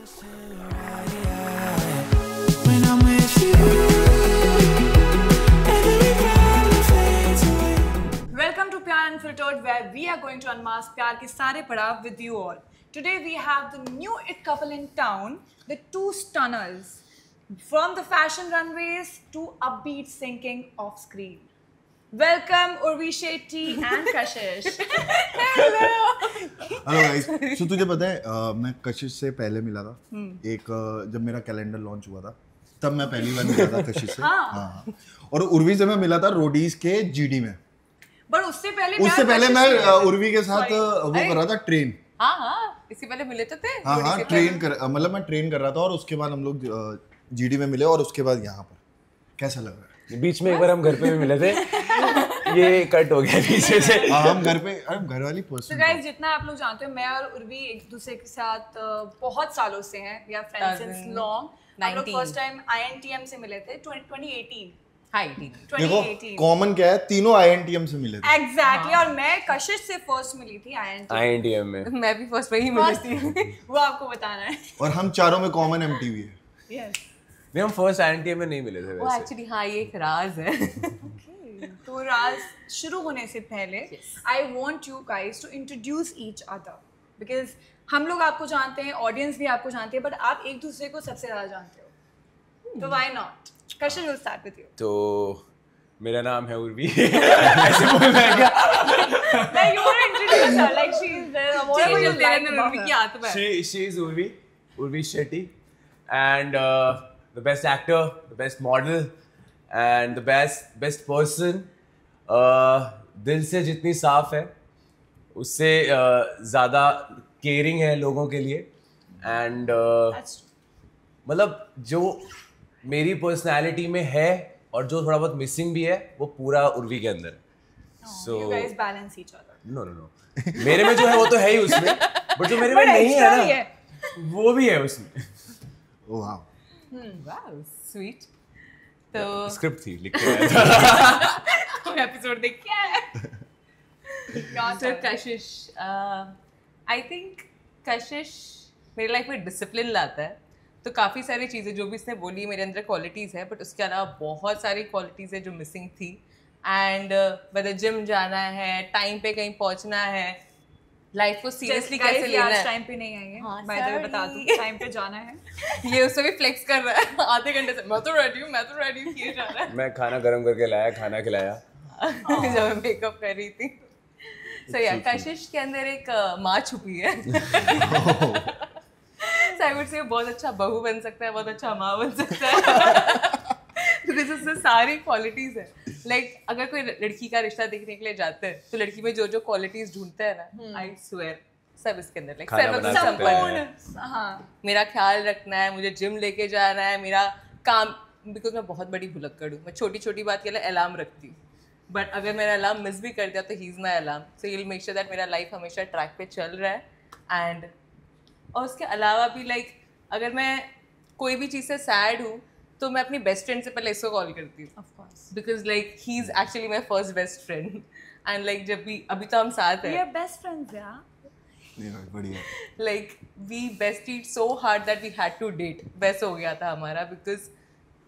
When I'm with you, every problem fades away. Welcome to Pyar Unfiltered, where we are going to unmask प्यार के सारे पड़ाव with you all. Today we have the new it couple in town, the two stunners, from the fashion runways to upbeat singing off screen. Welcome Urvi Shetty and Kashish. Hello guys, so तुझे पता है मैं कशिश से पहले मिला था एक जब मेरा कैलेंडर लॉन्च हुआ था तब मैं पहली बार मिला था कशिश से। हाँ। और उर्वी से मैं मिला था रोडीज के जीडी में। पर उससे पहले मैं उर्वी के साथ वो कर रहा था ट्रेन। हाँ इससे पहले मिले तो थे। हाँ ट्रेन कर मतलब मैं ट्रेन कर रहा था और उसके बाद हम लोग जीडी में मिले और उसके बाद यहाँ पर। कैसा लग रहा है? बीच में एक बार हम घर पे भी मिले थे, ये कट हो गया पीछे से। हम घर पे घर वाली पर्सन। तो गाइस जितना आप लोग जानते हो मैं और उर्वी एक दूसरे के साथ बहुत सालों से हैं, we are friends since long. हम लोग फर्स्ट टाइम INTM से मिले थे 2018। देखो कॉमन क्या है, तीनों INTM से मिले थे। एग्जैक्टली और मैं कशिश से फर्स्ट मिली थी INTM में। मैं भी फर्स्ट में ही मिली थी। वो आपको बताना है। और हम चारों में कॉमन MTV है। यस नहीं, हम फर्स्ट INTM में नहीं मिले थे वो वैसे। एक्चुअली हाँ ये एक राज है। तो राज शुरू होने से पहले I want you guys to introduce each other because हम लोग आपको जानते हैं, ऑडियंस भी आपको जानती है, बट आप एक दूसरे को सबसे ज्यादा जानते हो, तो why not? Kashish will start with you. तो मेरा नाम है उर्वी। ऐसे बोलना है क्या? Like you want to introduce her, like she is whatever you like Urvi की आत्मा है। She is Urvi Shetty, and the best actor, the best model, and the best person. दिल से जितनी साफ है उससे ज़्यादा केयरिंग है लोगों के लिए, एंड मतलब जो मेरी पर्सनालिटी में है और जो थोड़ा बहुत मिसिंग भी है वो पूरा उर्वी के अंदर है। So you guys balance each other. No मेरे में जो है वो तो है ही उसमें, बट जो मेरे में नहीं है ना वो भी है उसमें। Oh wow, wow sweet. तो स्क्रिप्ट थी लिख के आया था। एपिसोड देख के आया। तो कशिश आई थिंक कशिश मेरी लाइफ में डिसिप्लिन लाता है। तो काफ़ी सारी चीज़ें जो भी इसने बोली मेरे अंदर क्वालिटीज़ है, बट उसके अलावा बहुत सारी क्वालिटीज़ है जो मिसिंग थी। एंड वेदर जिम जाना है, टाइम पे कहीं पहुंचना है, लाइफ को सीरियसली कैसे लेना है। टाइम पे नहीं आएंगे, हाँ, बाय द वे बता दूं टाइम पे जाना है। ये उससे भी फ्लेक्स कर रहा है आधे घंटे से। मैं तो रेडी हूँ किए जा रहा है। मैं खाना गर्म करके लाया, खाना खिलाया जब मैं मेकअप कर रही थी। सो या कशिश के अंदर एक माँ छुपी है। So I would say बहुत अच्छा बहू बन सकता है, बहुत अच्छा माँ बन सकता है। Because उसमें सारी क्वालिटीज है। लाइक अगर कोई लड़की का रिश्ता देखने के लिए जाते हैं तो लड़की में जो जो क्वालिटीज ढूंढते हैं ना, आई स्वेयर सब इसके अंदर। लाइक संपूर्ण, हाँ, मेरा ख्याल रखना है, मुझे जिम लेके जाना है, मेरा काम, बिकॉज मैं बहुत बड़ी भुलक्कड़ हूँ, मैं छोटी छोटी बात के लिए अलार्म रखती हूँ, बट अगर मेरा अलार्म मिस भी कर दिया तो he is my alarm. So you will make sure that मेरा लाइफ हमेशा ट्रैक पे चल रहा है। एंड और उसके अलावा भी लाइक अगर मैं कोई भी चीज़ से सैड हूँ तो मैं अपनी बेस्ट फ्रेंड से पहले इसको कॉल करती हूँ, because like he is actually my first best friend. And like जब भी अभी तो हम साथ हैं, बेस्ट फ्रेंड्स यार, बढ़िया। Like we bestied so hard that we had to date. वैसे हो गया था हमारा, बिकॉज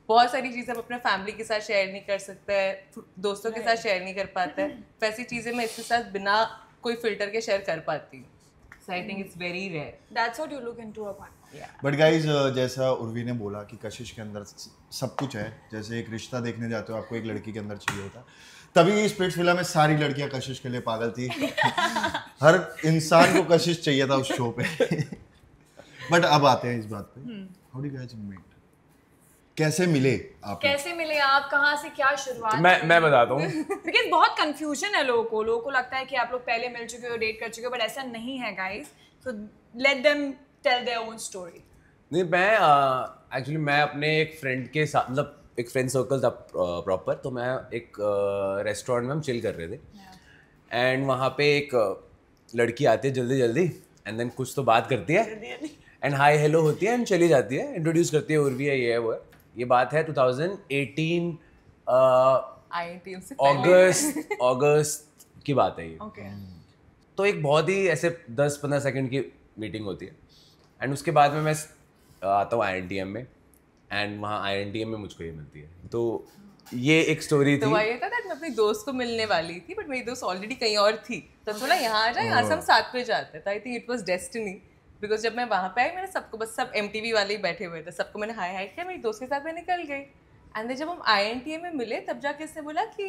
बहुत सारी चीज़ें हम अपने फैमिली के साथ शेयर नहीं कर सकते हैं, दोस्तों के साथ शेयर नहीं कर पाते हैं, वैसी चीज़ें मैं इसके साथ बिना कोई फिल्टर के शेयर कर पाती हूँ। So I think it's very rare. That's what you look into a partner. Yeah. But guys जैसा उर्वी ने बोला कि कशिश के अंदर सब कुछ है, जैसे एक रिश्ता देखने जाते हो आपको एक लड़की के अंदर चाहिए होता, तभी स्प्लिट्सविला में सारी लड़कियां कशिश के लिए पागल थी। हर इंसान को कशिश चाहिए था उस शो पे। बट अब आते हैं इस बात पे, how do you guys meet? कैसे मिले आप? कैसे मिले आप? कहाँ से क्या शुरुआत? मैं बताता हूँ। बिकॉज बहुत कंफ्यूजन है लोगों को लगता है कि आप लोग पहले मिल चुके हो, डेट कर चुके हो, बट ऐसा नहीं है guys. So let them tell their own story. नहीं, मैं एक्चुअली मैं अपने एक फ्रेंड के साथ, मतलब एक फ्रेंड सर्कल था प्रॉपर, तो मैं एक रेस्टोरेंट में हम चिल कर रहे थे, एंड वहाँ पे एक लड़की आती है जल्दी जल्दी, एंड देन कुछ तो बात करती है, एंड हाय हेलो होती है, एंड चली जाती है, इंट्रोड्यूस करती है उर्वी है, ये है वो है। ये बात है 2018 अगस्त की बात है ये। तो एक बहुत ही ऐसे 10-15 सेकंड की मीटिंग होती है, एंड उसके बाद में मैं आता हूँ INTM में एंड वहाँ INTM में मुझको ये मिलती है, तो ये एक स्टोरी तो थी। वही था that मैं अपनी दोस्त को मिलने वाली थी बट मेरी दोस्त ऑलरेडी कहीं और थी, तो बोला यहाँ आ जाए, यहाँ से हम साथ में जाते थे। I think it was destiny, because जब मैं वहाँ पे आई मैंने सबको, बस सब MTV वाले ही बैठे हुए थे, सबको मैंने हाय हाय किया, मेरी दोस्त के साथ मैं निकल गई। एंड देन जब हम INTM में मिले तब जाके इसने बोला कि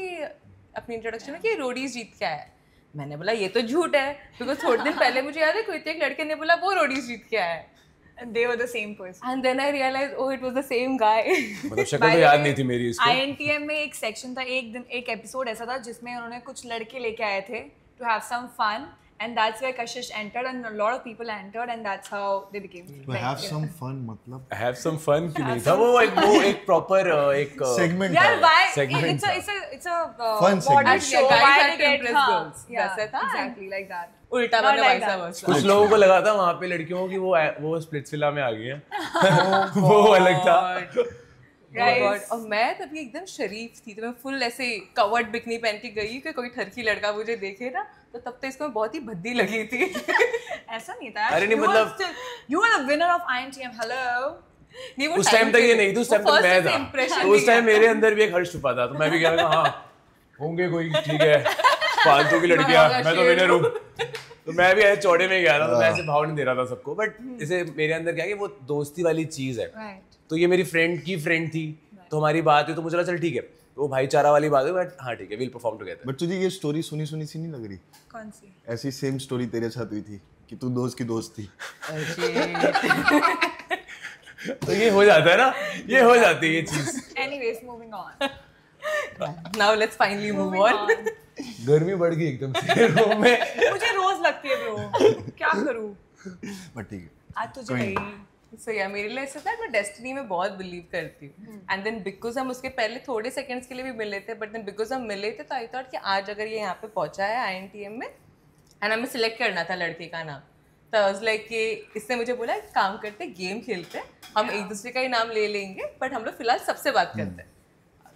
अपनी इंट्रोडक्शन में कि रोडीज जीत के आया है। मैंने बोला ये तो झूठ है, बिकॉज थोड़े दिन पहले मुझे याद है कोई एक लड़के ने बोला वो रोडीज जीत के आया है। They were the same person. And then I realized, oh, it was the same guy. मतलब शक्ल By तो the याद way, नहीं थी मेरी इसको। INTM में एक सेक्शन था, एक एपिसोड ऐसा था जिसमें उन्होंने कुछ लड़के लेके आए थे to have some fun, and that's where Kashish entered, and a lot of people entered, and that's how they became To friends. have some fun मतलब Have some fun क्यों नहीं था, वो एक प्रॉपर एक segment Yeah, था। why? Segment It's a Fun body segment. show. Guys Why had they to get impress girls. Yeah, वैसे था। exactly like that. उल्टा Not मैंने like वैसा that. वैसा। कुछ लोगों को लगा था वहाँ पे लड़कियों की वो स्प्लिट्सविला में आ गई है। वो अलग था। Guys. और मैं तभी एकदम शरीफ थी, तो मैं फुल ऐसे कवर्ड बिकनी पहन के गई कि कोई ठरकी लड़का मुझे देखे ना, तो तब तो इसको मैं बहुत ही भद्दी लगी थी। ऐसा नहीं था। अरे नहीं, मतलब you are the winner of INTM. Hello. नहीं, वो उस टाइम तक ये नहीं थी, उस टाइम तक मैं था, तो उस टाइम मेरे अंदर भी एक हर्ष छुपा था, तो मैं भी कह रहा था हाँ होंगे कोई, ठीक है फालतू की लड़कियां, मैं तो विनर हूँ। तो मैं भी ऐसे चौड़े में गया था, तो मैं ऐसे भाव नहीं दे रहा था सबको, बट इसे मेरे अंदर क्या है कि वो दोस्ती वाली चीज है। Right. तो ये मेरी फ्रेंड की फ्रेंड थी, तो हमारी बात हुई, तो मुझे लगा चल ठीक है, तो वो भाईचारा वाली बात है, बट हाँ ठीक है, विल परफॉर्म टुगेदर। बट तुझे ये स्टोरी सुनी सी नहीं लग रही? कौन सी? ऐसी सेम स्टोरी तेरे साथ हुई थी कि तू दोस्त की दोस्त थी। तो ये हो जाता है ना, ये हो जाती है ये चीज। Anyways, moving on. Now let's finally move on. गर्मी बढ़ गई एकदम से रूम में। मुझे रोज लगती है ब्रो, क्या करूं? बट ठीक है, आज तुझे कोई नहीं। So yeah, मेरे लिए ऐसा था, मैं डेस्टिनी में बहुत बिलीव करती हूँ। एंड देन बिकॉज हम उसके पहले थोड़े सेकंड्स के लिए भी मिले थे, बट देन बिकॉज हम मिले थे तो आई थॉट कि आज अगर ये यहाँ पे पहुंचा है INTM में, एंड हमें सिलेक्ट करना था लड़के का नाम, तो आई वाज लाइक कि इसने मुझे बोला एक काम करते, गेम खेलते, हम एक दूसरे का ही नाम ले लेंगे, बट हम लोग फिलहाल सबसे बात करते हैं।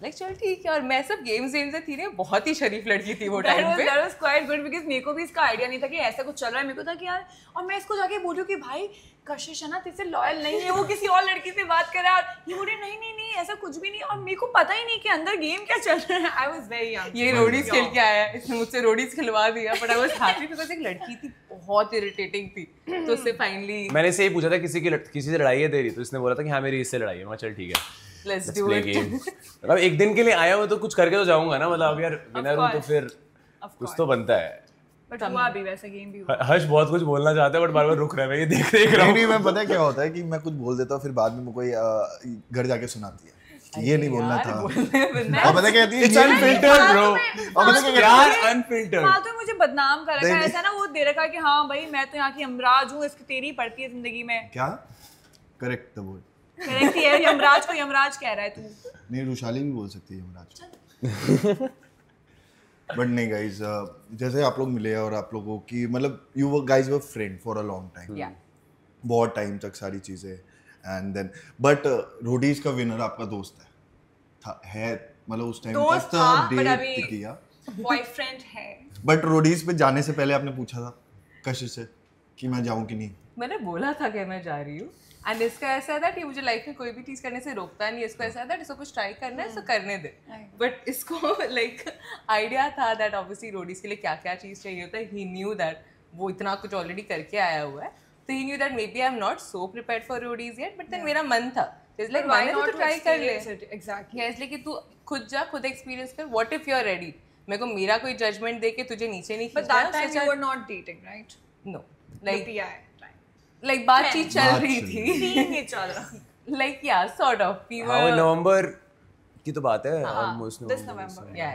लाइक चल ठीक है। और मैं सब गेम्स से थी नहीं, बहुत ही शरीफ लड़की थी वो टाइम पे। That was quite good because मेरे को भी इसका आइडिया नहीं था कि ऐसा कुछ चल रहा है। मेरे को था कि यार, और मैं इसको जाके बोलूं कि भाई कशिश है ना तेरे से लॉयल नहीं है, वो किसी और लड़की से बात कर रहा है, और ये बोले नहीं नहीं नहीं ऐसा कुछ भी नहीं, और मेरे को पता ही नहीं कि अंदर गेम क्या चल रहा है। I was very young. ये रोडीज खेल के आया, इसने मुझसे रोडीज खिलवा दिया, but I was happy because एक लड़की थी बहुत इरिटेटिंग थी, तो उससे फाइनली मैंने इससे ही पूछा था किसी से लड़ाई है तेरी, तो इसने बोला था कि हाँ मेरी इससे लड़ाई है। मैं चल ठीक है, let's let's do play it. game। मतलब एक दिन के लिए आया हूँ तो कुछ करके तो जाऊंगा ना, मतलब अब यार विनर हूँ तो फिर कुछ तो बनता है। बट हुआ भी वैसा गेम भी हुआ। हर्ष बहुत कुछ बोलना चाहता है बट बार बार रुक रहा है, मैं ये देख रहा हूँ। नहीं मैं पता है क्या होता है कि मैं कुछ बोल देता हूँ, फिर बाद में मुझे कोई घर जाके सुनाती है कि ये नहीं बोलना था। और पता क्या कहती है, It's unfiltered bro। और पता क्या यार unfiltered। हाँ तो मुझे बदनाम कर रखा है, नहीं, ऐसा ना वो दे रखा है कि हाँ भाई मैं तो यहाँ की यमराज हूँ, इसकी तेरी पड़ती है जिंदगी में। क्या करेक्ट तो बोल। करेक्ट है, यमराज को यमराज कह रहा है तू। नहीं रुशाली भी बोल सकती है यमराज। बट नहीं गाइज, जैसे आप लोग मिले और आप लोगों की मतलब you guys were friend for a long time, Yeah. बहुत टाइम तक सारी चीजें, एंड देन बट रोडीज का विनर आपका दोस्त है मतलब उस टाइम दोस्त तक था, तो but डेट अभी किया, बॉयफ्रेंड है। बट रोडीज पे जाने से पहले आपने पूछा था कशिश से कि मैं जाऊं कि नहीं? मैंने बोला था कि मैं जा रही हूँ, एंड इसका ऐसा था कि मुझे लाइफ में कोई भी चीज़ करने से रोकता नहीं है। इसको ऐसा था इसको कुछ ट्राई करना है, इसको करने दे। बट इसको लाइक आइडिया था दैट ऑब्वियसली रोडीज के लिए क्या क्या चीज़ चाहिए होता है। ही न्यू दैट वो इतना कुछ ऑलरेडी करके आया हुआ है, तो he knew that may be I am not so prepared for Roadies yet, but then मेरा मन था लाइक मैंने तो ट्राई कर ले। एग्जैक्टली। इसलिए कि तू खुद जा, खुद एक्सपीरियंस कर। What if you are ready? मेरे को मेरा कोई जजमेंट दे के तुझे नीचे नहीं But that time you were not dating, right? No Like like time. Like बातचीत चल बात रही चल थी, Seeing each other. लाइक या सॉर्ट ऑफ वी हाँ वो वर नवंबर की तो बात है, ऑलमोस्ट This November. या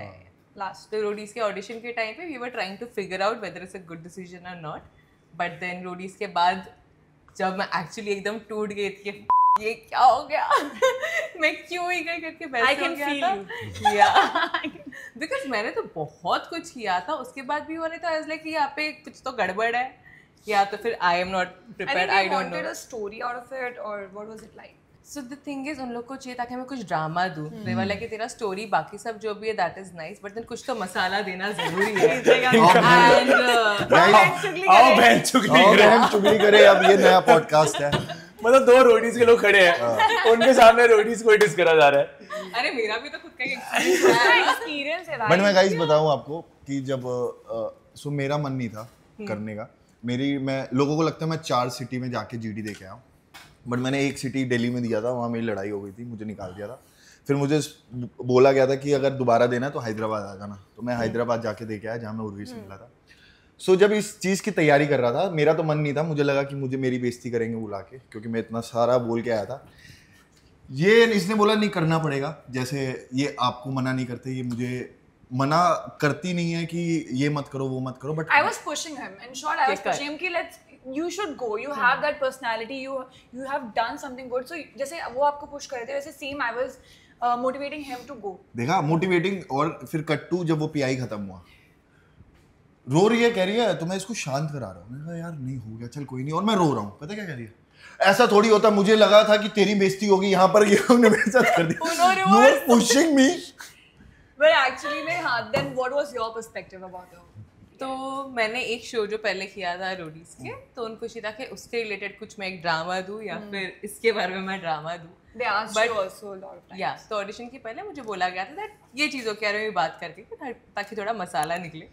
Last. तो रोडीज के ऑडिशन के टाइम पे we were trying to figure out whether it's a good decision और नॉट, बट देन रोडीज के बाद जब मैं एक्चुअली एकदम टूट गई थी कि ये क्या हो गया मैं क्यों ही गई करके वैसे I हो can गया feel था या बिकॉज मैंने तो बहुत कुछ किया था, उसके बाद भी होने तो ऐसा कि यहाँ पे कुछ तो गड़बड़ है, या तो फिर I am not I prepared, think I they don't wanted no. a story out of it, or what was it like? So the thing is उन लोग को चाहिए ताकि मैं कुछ ड्रामा दूं, वे वाला कि तेरा स्टोरी बाकी सब जो भी है that is nice, but then कुछ तो मसाला देना जरूरी है। एंड आओ बहन चुगली और करे। बहन चुगली करे, अब ये नया पॉडकास्ट है। मतलब 2 रोडीज के लोग खड़े हैं, उनके सामने रोडीज को डिस करा जा रहा है। अरे मेरा भी तो खुद का एक्सपीरियंस है। बट मैं गाइस बताऊं आपको कि जब सो मेरा मन नहीं था करने का। मैं लोगों को लगता है मैं 4 सिटी में जाके जीडी दे के आया हूँ, बट मैंने एक सिटी दिल्ली में दिया था, वहाँ मेरी लड़ाई हो गई थी, मुझे निकाल दिया था। फिर मुझे बोला गया था कि अगर दोबारा देना है तो हैदराबाद आ जाना, तो मैं हैदराबाद जाके दे के आया जहाँ मैं उर्वी से मिला था। सो जब इस चीज़ की तैयारी कर रहा था, मेरा तो मन नहीं था, मुझे लगा कि मुझे मेरी बेइज्जती करेंगे बुला के, क्योंकि मैं इतना सारा बोल के आया था। ये इसने बोला नहीं करना पड़ेगा, जैसे ये आपको मना नहीं करते, ये मुझे मना करती नहीं है कि ये मत करो वो मत करो, but I was pushing him. In short, I was pushing him कि you should go. You have that personality. You have done something good. So जैसे वो आपको push कर रहे थे, वैसे same I was motivating him to go. देखा motivating. और फिर कट्टू जब वो पीआई खत्म हुआ, रो रही है, कह रही है तो मैं इसको शांत करा रहा हूँ। मैंने कहा यार नहीं हो गया, चल कोई नहीं, और मैं रो रहा हूँ। पता क्या कह रही है, ऐसा थोड़ी होता, मुझे लगा था कि तेरी बेइज्जती होगी, यहाँ पर ये हमने मेरे साथ कर दिया। You are pushing me. But actually नहीं, हाँ, then what was your perspective about it? तो मैंने एक शो जो पहले किया था रोडीज के, तो उनको पूछा कि उससे रिलेटेड कुछ मैं एक ड्रामा दूं या फिर इसके बारे में मैं ड्रामा दूं। They asked you also a lot of times. या तो ऑडिशन के पहले मुझे बोला गया था दैट ये चीज़ों के बारे में बात करके ताकि थोड़ा मसाला निकले।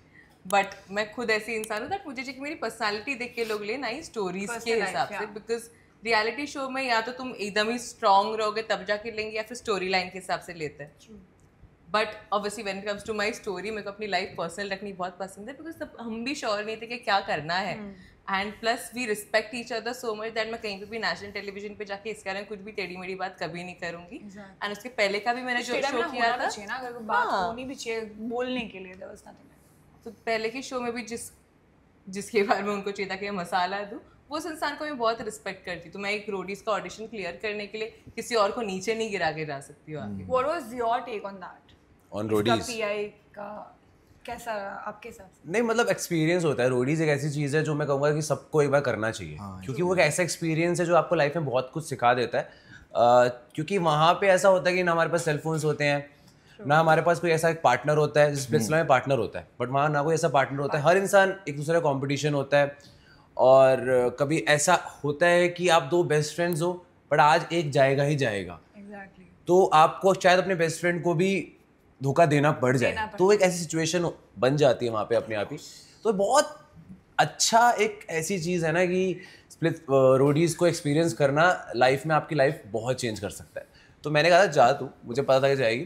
बट मैं खुद ऐसी इंसान हूँ दैट मुझे चाहिए कि मेरी पर्सनालिटी देख के लोग ले, ना ही स्टोरीज के Personal life, हिसाब से, yeah. बिकॉज रियलिटी शो में या तो तुम एकदम ही स्ट्रांग रहोगे तब जाके लेंगे, या फिर स्टोरी लाइन के हिसाब से लेते हैं। But obviously when it comes to my story, मेरे को अपनी लाइफ पर्सनल रखनी बहुत पसंद है, बिकॉज तब हम भी श्योर नहीं थे कि क्या करना है। And plus we respect each other so much that मैं कहीं पे भी नेशनल टेलीविजन पे जाके इसके बारे में कुछ भी टेढ़ी मेढ़ी बात कभी नहीं करूंगी। एंड उसके पहले का भी मैंने जो शो किया था, ना अगर कोई बात होनी भी चाहिए बोलने के लिए, there was nothing. तो पहले के शो में भी जिसके बारे में उनको चाहिए था कि मैं मसाला दूँ, वो उस इंसान को मैं बहुत रिस्पेक्ट करती। तो मैं एक रोडीज का ऑडिशन क्लियर करने के लिए किसी और को नीचे नहीं गिरा के जा सकती हूँ आगे। What was your take on that? On Roadies PI का कैसा आपके साथ? नहीं, मतलब एक्सपीरियंस होता है। रोडीज एक ऐसी चीज़ है जो मैं कहूँगा कि सबको एक बार करना चाहिए, क्योंकि वो एक ऐसा एक्सपीरियंस है जो आपको लाइफ में बहुत कुछ सिखा देता है। क्योंकि वहाँ पे ऐसा होता है कि ना हमारे पास सेलफोन्स होते हैं, ना हमारे पास कोई ऐसा एक पार्टनर होता है, जिस स्प्लिट्स में पार्टनर होता है, बट वहाँ ना कोई ऐसा पार्टनर होता है। हर इंसान एक दूसरे का कॉम्पिटिशन होता है, और कभी ऐसा होता है कि आप 2 बेस्ट फ्रेंड्स हो, बट आज एक जाएगा ही जाएगा। Exactly. तो आपको शायद अपने बेस्ट फ्रेंड को भी धोखा देना पड़ जाए, तो एक ऐसी सिचुएशन बन जाती है वहाँ पे अपने आप ही। तो बहुत अच्छा एक ऐसी चीज़ है ना कि स्प्लिट रोडीज़ को एक्सपीरियंस करना लाइफ में आपकी लाइफ बहुत चेंज कर सकता है। तो मैंने कहा था जा तू, मुझे पता था कि जाएगी,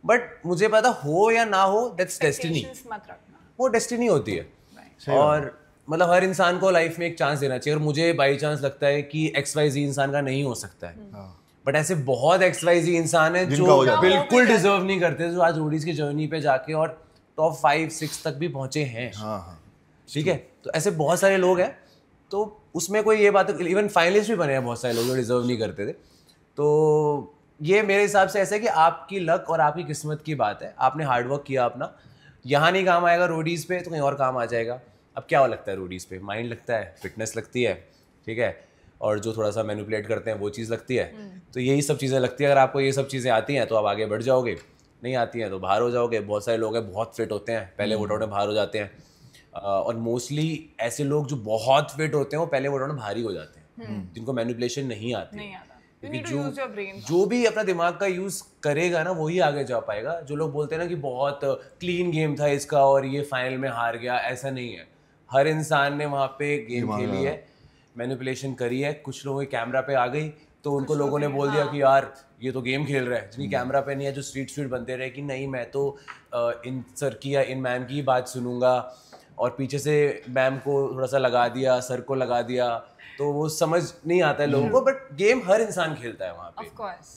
बट मुझे पता हो या ना हो, दैट्स डेस्टिनी। Patience मत रखना। वो डेस्टिनी होती है। और मतलब हर इंसान को लाइफ में एक चांस देना चाहिए। और मुझे बाई चांस लगता है कि XYZ इंसान का नहीं हो सकता है, बट ऐसे बहुत XYZ इंसान है जो बिल्कुल डिजर्व नहीं करते, जो आज रोडीज की जर्नी पे जाके और टॉप 5-6 तक भी पहुंचे हैं। ठीक है, तो ऐसे बहुत सारे लोग हैं। तो उसमें कोई ये बात, इवन फाइनलिस्ट भी बने हैं बहुत सारे लोग जो डिजर्व नहीं करते थे। तो ये मेरे हिसाब से ऐसा है कि आपकी लक और आपकी किस्मत की बात है। आपने हार्डवर्क किया अपना, यहाँ नहीं काम आएगा रोडीज पे तो कहीं और काम आ जाएगा। अब क्या लगता है रोडीज पे? माइंड लगता है, फिटनेस लगती है, ठीक है, और जो थोड़ा सा मैनिपुलेट करते हैं वो चीज़ लगती है। तो यही सब चीज़ें लगती है। अगर आपको ये सब चीज़ें आती हैं तो आप आगे बढ़ जाओगे, नहीं आती हैं तो बाहर हो जाओगे। बहुत सारे लोग हैं बहुत फिट होते हैं, पहले वर्कआउट में बाहर हो जाते हैं, और मोस्टली ऐसे लोग जो बहुत फिट होते हैं वो पहले वर्कआउट में भारी हो जाते हैं, जिनको मैनिपुलेशन नहीं आती। क्योंकि जो भी अपना दिमाग का यूज़ करेगा ना वही आगे जा पाएगा। जो लोग बोलते हैं ना कि बहुत क्लीन गेम था इसका और ये फाइनल में हार गया, ऐसा नहीं है। हर इंसान ने वहाँ पे गेम खेली है, मैनिपुलेशन करी है। कुछ लोगों के कैमरा पे आ गई तो उनको लोगों ने बोल दिया कि यार ये तो गेम खेल रहा है। जिनकी कैमरा पे नहीं है, जो स्ट्रीट बनते रहे कि नहीं मैं तो इन सर की या इन मैम की बात सुनूंगा, और पीछे से मैम को थोड़ा सा लगा दिया, सर को लगा दिया, तो वो समझ नहीं आता है लोगों को। बट गेम हर इंसान खेलता है वहाँ पे। Of course.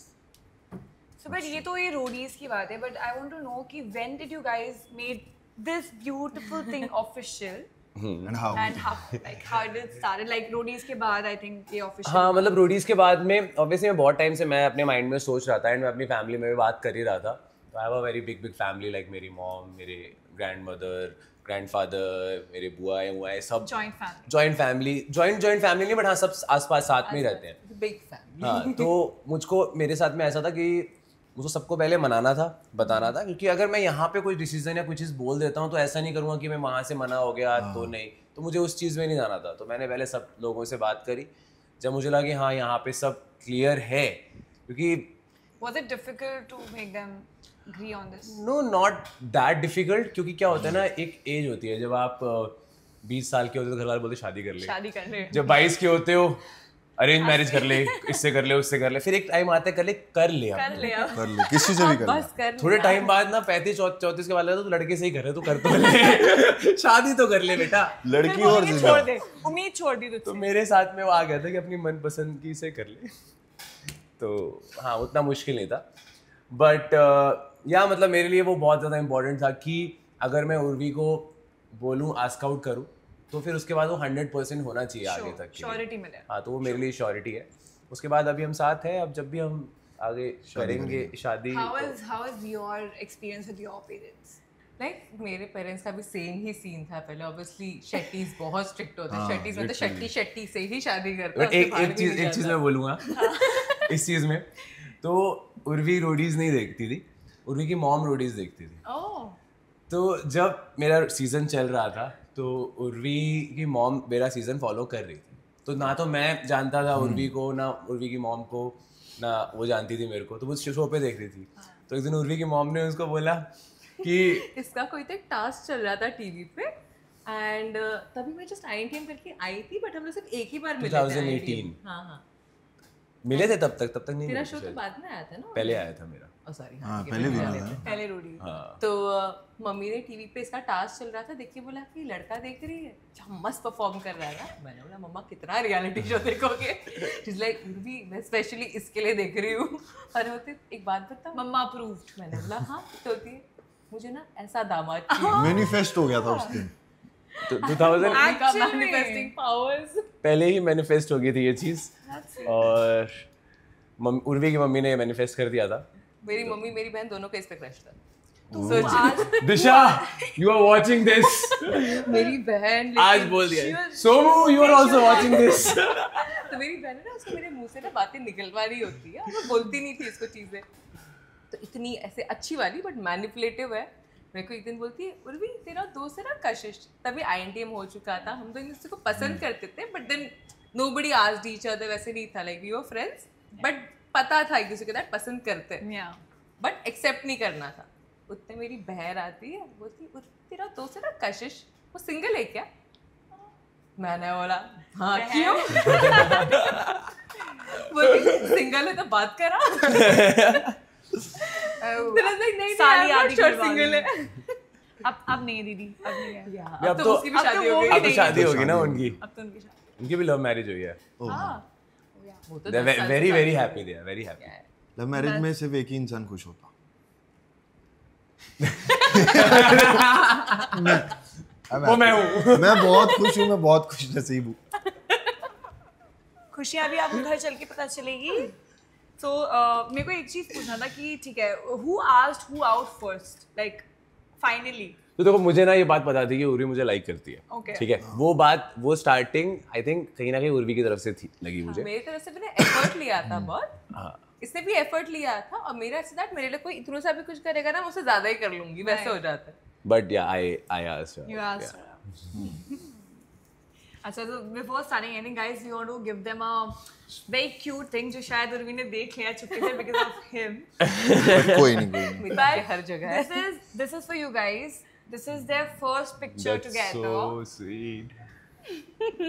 So but ये तो ये रोडीज की बात है, but I want to know कि when did you guys made this beautiful thing official? And how? And how did it started? Like Roadies के बाद I think ये official. हाँ, मतलब रोडीज के बाद में ऑब्वियसली मैं बहुत टाइम से मैं अपने माइंड में सोच रहा था, एंड मैं अपनी फैमिली में भी बात कर ही रहा था। तो I have a very big family, like मेरी मॉम, मेरे ग्रैंड मदर, ग्रैंडफादर, मेरे बुआ है सब जॉइंट फैमिली नहीं, बट हाँ सब आसपास साथ में ही रहते हैं, बिग फैमिली। हाँ, तो मुझको मेरे साथ में ऐसा था कि मुझको सबको पहले मनाना था, बताना था, क्योंकि अगर मैं यहाँ पे कोई डिसीजन या कोई चीज़ बोल देता हूँ तो ऐसा नहीं करूँगा कि मैं वहाँ से मना हो गया तो नहीं, तो मुझे उस चीज़ में नहीं जाना था। तो मैंने पहले सब लोगों से बात करी, जब मुझे लगा कि हाँ यहाँ पे सब क्लियर है, क्योंकि Was it difficult to make them agree on this? No not that difficult, क्योंकि क्या होता है ना, एक एज होती है जब आप 20 साल के होते हो तो घर वाले बोलते शादी कर ले, शादी कर ले। जब 22 के होते हो अरेंज मैरिज कर ले, इससे कर ले उससे कर ले, फिर एक टाइम आता है कर ले कर ले अब। कर ले, किसी से भी कर ले। बस कर थोड़े टाइम बाद ना 35-34 के बाद लगा तो लड़के से ही कर रहे, तू कर तो ले शादी तो कर ले बेटा। लड़की फिर और उम्मीद जिंदा। छोड़ दे, उम्मीद छोड़ दी तो तुझसे। मेरे साथ में वो आ गया था कि अपनी मनपसंद की से कर ले, तो हाँ उतना मुश्किल नहीं था, बट या मतलब मेरे लिए वो बहुत ज़्यादा इम्पोर्टेंट था कि अगर मैं उर्वी को बोलूँ आस्क आउट करूँ तो फिर उसके बाद वो 100% होना चाहिए आगे तक के लिए। श्योरिटी मिले। हाँ तो वो मेरे लिए श्योरिटी है। उसके बाद अभी हम साथ हैं, अब जब भी हम आगे करेंगे शादी। How was your experience with your parents? Like मेरे पेरेंट्स का भी सेम ही सीन था पहले। ऑब्वियसली शेट्टीज बहुत स्ट्रिक्ट होते हैं, शेट्टीज में तो शेट्टी से ही शादी करता है, एक चीज मैं बोलूँगा इस चीज़ में, तो उर्वी रोडीज नहीं देखती थी, उर्वी की मॉम रोडीज देखती थी। Oh, तो जब मेरा सीज़न चल रहा था तो उर्वी की मॉम मेरा सीज़न फॉलो कर रही थी, तो ना तो मैं जानता था उर्वी को, ना उर्वी की मॉम को, ना वो जानती थी मेरे को, तो वो शो पे देख रही थी। तो एक दिन उर्वी की मॉम ने उसको बोला कि इसका कोई तो एक टास्क चल रहा था टीवी पे, एंड तभी मैं जस्ट INTM करके आई थी, बट हम लोग सिर्फ एक ही बार मिले थे 2018। INTM। हाँ मिले थे तब तक नहीं तेरा मिले शो थे तो शायद। बाद में आया था ना? पहले आया था मेरा। सॉरी, हाँ पहले भी मिला था। पहले रूडी। हाँ तो मम्मी ने टीवी पे इसका टास्क चल रहा था, देख के बोला कि लड़का देख रही है, क्या मस्त परफॉर्म कर रहा था। मैंने बोला मम्मा कितना रियलिटी शो देखोगे? शीज लाइक उर्वी मैं स्पेशली इसके लिए देख रही हूँ। और होते एक बात बताओ, मम्मा अप्रूव्ड। मैंने बोला हाँ तो होती है, मुझे ना ऐसा दामाद चाहिए। मैनिफेस्ट हो गया था उस दिन। तो 2000 Actually. Manifesting powers. पहले ही मैनिफेस्ट हो गई थी ये चीज़, और उर्वी की मम्मी ने मैनिफेस्ट कर दिया था। मेरी मम्मी मेरी बहन दोनों का इस पे क्रश था। दिशा, you are watching this. मेरी बहन आज बोल दिया। Somu, you are also watching this. तो मेरी बहन है ना, उसको मेरे मुंह से ना बातें निकलवा रही होती है, वो बोलती नहीं थी इसको चीजें, तो इतनी ऐसे अच्छी वाली बट मैनिपुलेटिव है। मेरे को एक दिन बोलती है उर्वी तेरा दोस्त है ना कशिश, तभी INTM हो चुका था, हम दोनों इसको पसंद करते थे, but then nobody asked each other, वैसे नहीं था, like we were friends, but पता था एक दूसरे के साथ पसंद करते हैं, Yeah. बट एक्सेप्ट नहीं करना था। उतने मेरी बहन आती है, बोलती तेरा दोस्त है ना कशिश, वो सिंगल है क्या? मैंने बोला हाँ क्यों? बोलती सिंगल है तो बात करा। नहीं साली I'm not आदि sure करवा single दी। है। अब नहीं दीदी, अब नहीं है। अब तो उसकी भी अब तो शादी वो हो भी गई। अब तो शादी होगी ना उनकी, अब तो उनकी शादी। उनकी भी लव मैरिज हुई है। वो तो They are 10 साल very से very शादी happy, they are very happy. Love marriage में सिर्फ एक ही इंसान खुश होता। वो मैं हूँ। मैं बहुत खुश हूँ, मैं बहुत खुश नसीब हूँ। खुशियाँ भी आपको घर चल के पता चलेगी। तो मेरे को एक चीज पूछना था कि ठीक है, who asked who out first, like finally? तो देखो मुझे ना ये बात पता थी कि उर्वी मुझे लाइक करती है। Okay. ठीक है, वो बात वो स्टार्टिंग आई थिंक कहीं ना कहीं उर्वी की तरफ से थी लगी मुझे। मेरी तरफ से मैंने एफर्ट लिया था बहुत, हाँ इसने भी एफर्ट लिया था, और मेरा ऐसा दैट मेरे लिए कोई इतना सा भी कुछ करेगा ना, मैं उससे ज्यादा ही कर लूंगी, वैसे हो जाता है। बट या I asked her. You asked her. अच्छा, तो before starting anything, guys, we want to give them a very cute thing जो शायद उर्वी ने देख लिया चुपके से because of him. कोई नहीं, कोई नहीं। मेरी But के हर जगह है। this is for you guys. This is their first picture That's together. so sweet.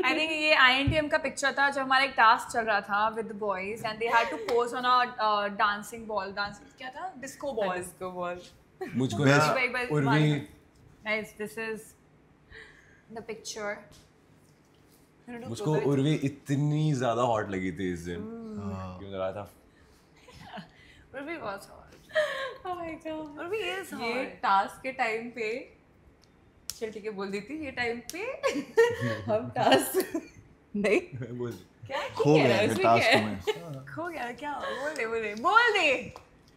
I think ये INTM का पिक्चर था जब हमारा एक टास्क चल रहा था with the boys and they had to pose on a dancing ball. Dancing क्या था? Disco ball. इसको बोल। मुझको Best. ना एक बार Urvi Guys, this is the picture. मुझको उर्वी इतनी ज्यादा हॉट लगी थी इस दिन, क्यों लगा था Urvi was hot. Oh my God. Urvi is ये hot. टास्क के टाइम पे, चल ठीक है बोल दी थी, ये टाइम पे हम टास्क नहीं बोल क्या खो गया फिर टास्क में। खो गया क्या? बोल दे.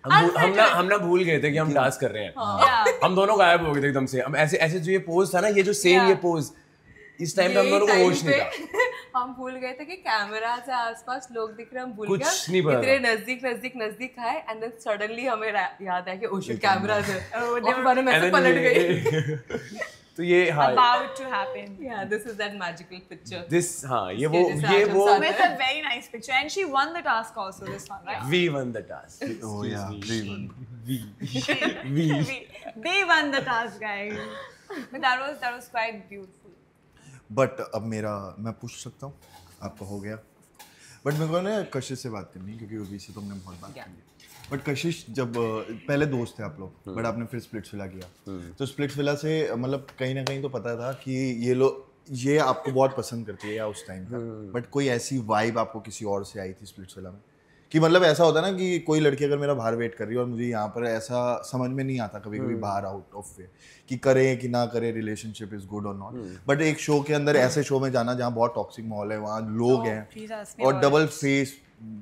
हम ना भूल गए थे कि हम टास्क कर रहे हैं। Yeah. हम दोनों गायब हो गए थे एकदम से। हम ऐसे ऐसे जो ये पोज था ना, ये जो सेम Yeah. ये पोज, इस टाइम पे हम दोनों को होश नहीं था। हम भूल गए थे कि कैमरा से आसपास लोग दिख रहे हैं, हम भूल कुछ गए नहीं पता इतने था। नजदीक आए, एंड देन सडनली हमें याद आया कि ओह शिट कैमरा है, Oh, और हमारे में से पलट गई। तो ये हाँ about to happen. Yeah, this is that magical picture. This हाँ ये इसके जैसे आज हम वो साथ With a very nice picture, and she won the task also. This one, right? we won the task. Oh yeah, They won the task, guys. But that was quite beautiful. But अब मेरा मैं पूछ सकता हूँ, आपका हो गया, but मेरे को ना कशिश से बात करनी है क्योंकि उर्वी से तो हमने बहुत बात की है। बट कशिश जब पहले दोस्त थे आप लोग, बट आपने फिर स्प्लिट्सविला किया, तो स्प्लिट्सविला से मतलब कहीं ना कहीं तो पता था कि ये आपको बहुत पसंद करती है या उस टाइम पर, बट कोई ऐसी वाइब आपको किसी और से आई थी स्प्लिट्सविला में कि मतलब ऐसा होता है ना कि कोई लड़की अगर मेरा बाहर वेट कर रही है और मुझे यहाँ पर ऐसा समझ में नहीं आता कभी कभी बाहर आउट ऑफ वे कि करें कि ना करें, रिलेशनशिप इज गुड और नॉट, बट एक शो के अंदर ऐसे शो में जाना जहाँ बहुत टॉक्सिक माहौल है, वहाँ लोग please हैं ask me और about डबल फेस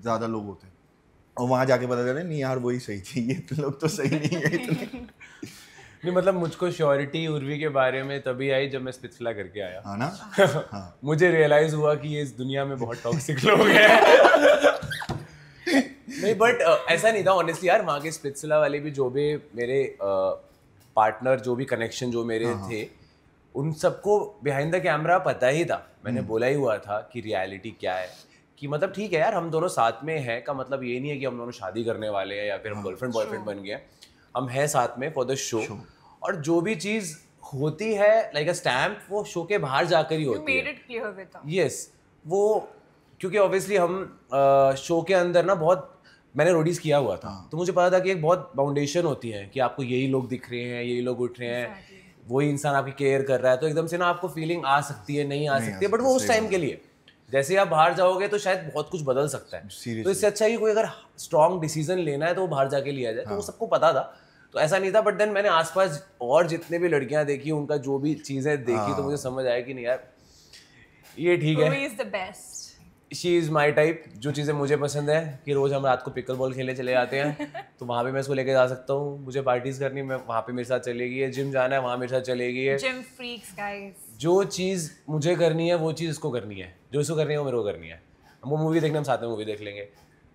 ज़्यादा लोग होते हैं और वहाँ जाके पता चला नहीं यार वही सही थी, ये लोग तो सही नहीं है इतने। नहीं मतलब मुझको श्योरिटी उर्वी के बारे में तभी आई जब मैं स्प्लिट्सविला करके आया। हाँ ना, हाँ मुझे रियलाइज हुआ कि ये इस दुनिया में बहुत टॉक्सिक लोग हैं। नहीं बट ऐसा नहीं था ऑनेस्टली यार, वहाँ के स्प्लिट्सविला वाले भी जो भी मेरे पार्टनर जो भी कनेक्शन जो मेरे थे उन सबको बिहाइंड द कैमरा पता ही था, मैंने बोला ही हुआ था कि रियलिटी क्या है, कि मतलब ठीक है यार हम दोनों साथ में हैं का मतलब ये नहीं है कि हम दोनों शादी करने वाले हैं या फिर हम गर्लफ्रेंड बॉयफ्रेंड बन गए, हम हैं साथ में फॉर द शो, और जो भी चीज़ होती है लाइक अ स्टैम्प वो शो के बाहर जाकर ही You होती made है। it clear with her. Yes वो क्योंकि ऑब्वियसली हम शो के अंदर ना बहुत मैंने रोडीज किया हुआ था, तो मुझे पता था कि एक बहुत बाउंडेशन होती है कि आपको यही लोग दिख रहे हैं, यही लोग उठ रहे हैं, वही इंसान आपकी केयर कर रहा है, तो एकदम से ना आपको फीलिंग आ सकती है, नहीं आ सकती है, बट वो उस टाइम के लिए, जैसे आप बाहर जाओगे तो शायद बहुत कुछ बदल सकता है, तो इससे अच्छा है कि कोई अगर स्ट्रॉन्ग डिसीजन लेना है तो वो बाहर जाके लिया जाए, तो वो सबको पता था, तो ऐसा नहीं था। बट देन मैंने आसपास और जितने भी लड़कियां देखी उनका जो भी चीज़ें देखी तो मुझे समझ आया कि नहीं यार ये ठीक है, Urvi is the best. She is my type, जो चीज़ें मुझे पसंद है कि रोज़ हम रात को पिकल बॉल खेलने चले जाते हैं तो वहाँ पे मैं इसको लेके जा सकता हूँ, मुझे पार्टीज़ करनी मैं वहाँ पे मेरे साथ चलेगी है, जिम जाना है वहाँ मेरे साथ चलेगी है, Gym freaks, guys. जो चीज़ मुझे करनी है वो चीज़ इसको करनी है, जो इसको करनी है वो मेरे को करनी है, वो मूवी देखने हम साथ में मूवी देख लेंगे,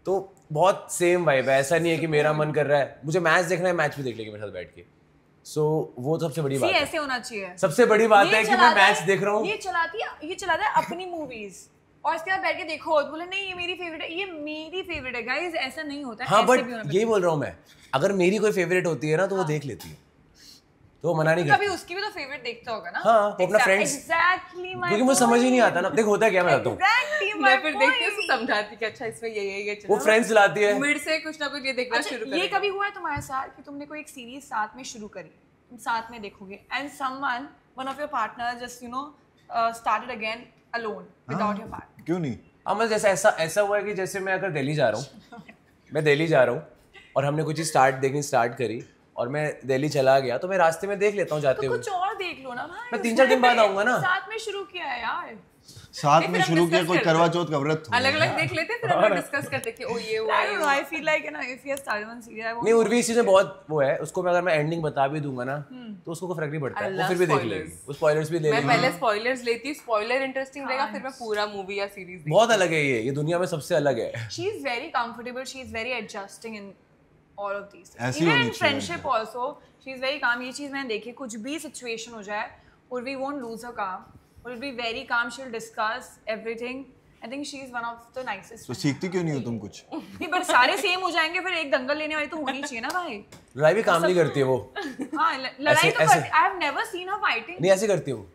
तो बहुत सेम वाइब है, ऐसा नहीं है कि मेरा मन कर रहा है मुझे मैच देखना है मैच भी देख लेंगे मेरे साथ बैठ के, सो वो तो सबसे बड़ी बात है, ऐसे होना चाहिए। सबसे बड़ी बात है कि मैं मैच देख रहा हूँ, ये चलाता है अपनी मूवीज और इसके बाद बैठ के देखो बोले नहीं ये मेरी फेवरेट है, ये मेरी फेवरेट है, गाइस ऐसा नहीं होता है। हाँ ऐसे बट भी होना यही बोल रहा हूँ मैं, अगर मेरी कोई फेवरेट होती है ना तो वो देख लेती है, तो वो मना नहीं कभी करती, उसकी भी तो फेवरेट देखता होगा ना। हाँ, वो अपना friends- एग्जैक्टली क्योंकि मुझे समझ ही नहीं आता ना, देख होता क्या मैं बताता हूँ, मैं फिर देखती हूँ समझाती कि अच्छा इसमें ये वो फ्रेंड्स लाती है, मिड से कुछ ना कुछ ये देखना शुरू ये कर। कभी हुआ है तुम्हारे साथ कि तुमने कोई एक सीरीज साथ में शुरू करी, तुम साथ में देखोगे and someone one of your partner just started again alone without your partner? क्यों नहीं? हाँ मतलब जैसे ऐसा हुआ है कि जैसे मैं अगर दिल्ली जा रहा हूँ मैं दिल्ली जा रहा हूँ और हमने कुछ चीज़ देखनी स्टार्ट करी और मैं दिल्ली चला गया तो मैं रास्ते में देख लेता हूँ जाते हुए, कुछ और देख लो ना भाई, मैं 3-4 दिन बाद आऊंगा ना, साथ में शुरू किया है यार। साथ में शुरू किया, कोई करवा चौथ का व्रत थोड़ा अलग अलग देख लेते फिर हम लोग डिस्कस करते कि ओ ये हुआ I don't know, I feel like, you know, if you have started one series, I won't नहीं उर्वी इस चीज़ में बहुत वो है, उसको मैं अगर मैं एंडिंग बता भी दूंगा ना तो उसको कोई फर्क नहीं पड़ता है, वो फिर भी देख लेगी, वो स्पॉयलर्स भी ले मैं लेगी, पहले स्पॉयलर्स लेती हूँ, स्पॉइलर इंटरेस्टिंग रहेगा फिर मैं पूरा मूवी या सीरीज बहुत अलग है ये दुनिया में सबसे अलग है। She is very comfortable. She is very adjusting in all of these things. ऐसी Even होनी in चाहिए। friendship also, she is very calm. ये चीज़ मैंने देखी, कुछ भी situation हो जाए, Urvi won't lose her calm. Will be very calm. She'll discuss everything. I think she is one of the nicest. तो सीखती क्यों नहीं हो तुम कुछ? नहीं but सारे सेम हो जाएंगे फिर एक दंगल लेने वाली तो होनी चाहिए ना भाई। लड़ाई भी काम नहीं करती है वो, हाँ लड़ाई तो ऐसे- I have never seen her fighting. नहीं ऐसे करती है वो,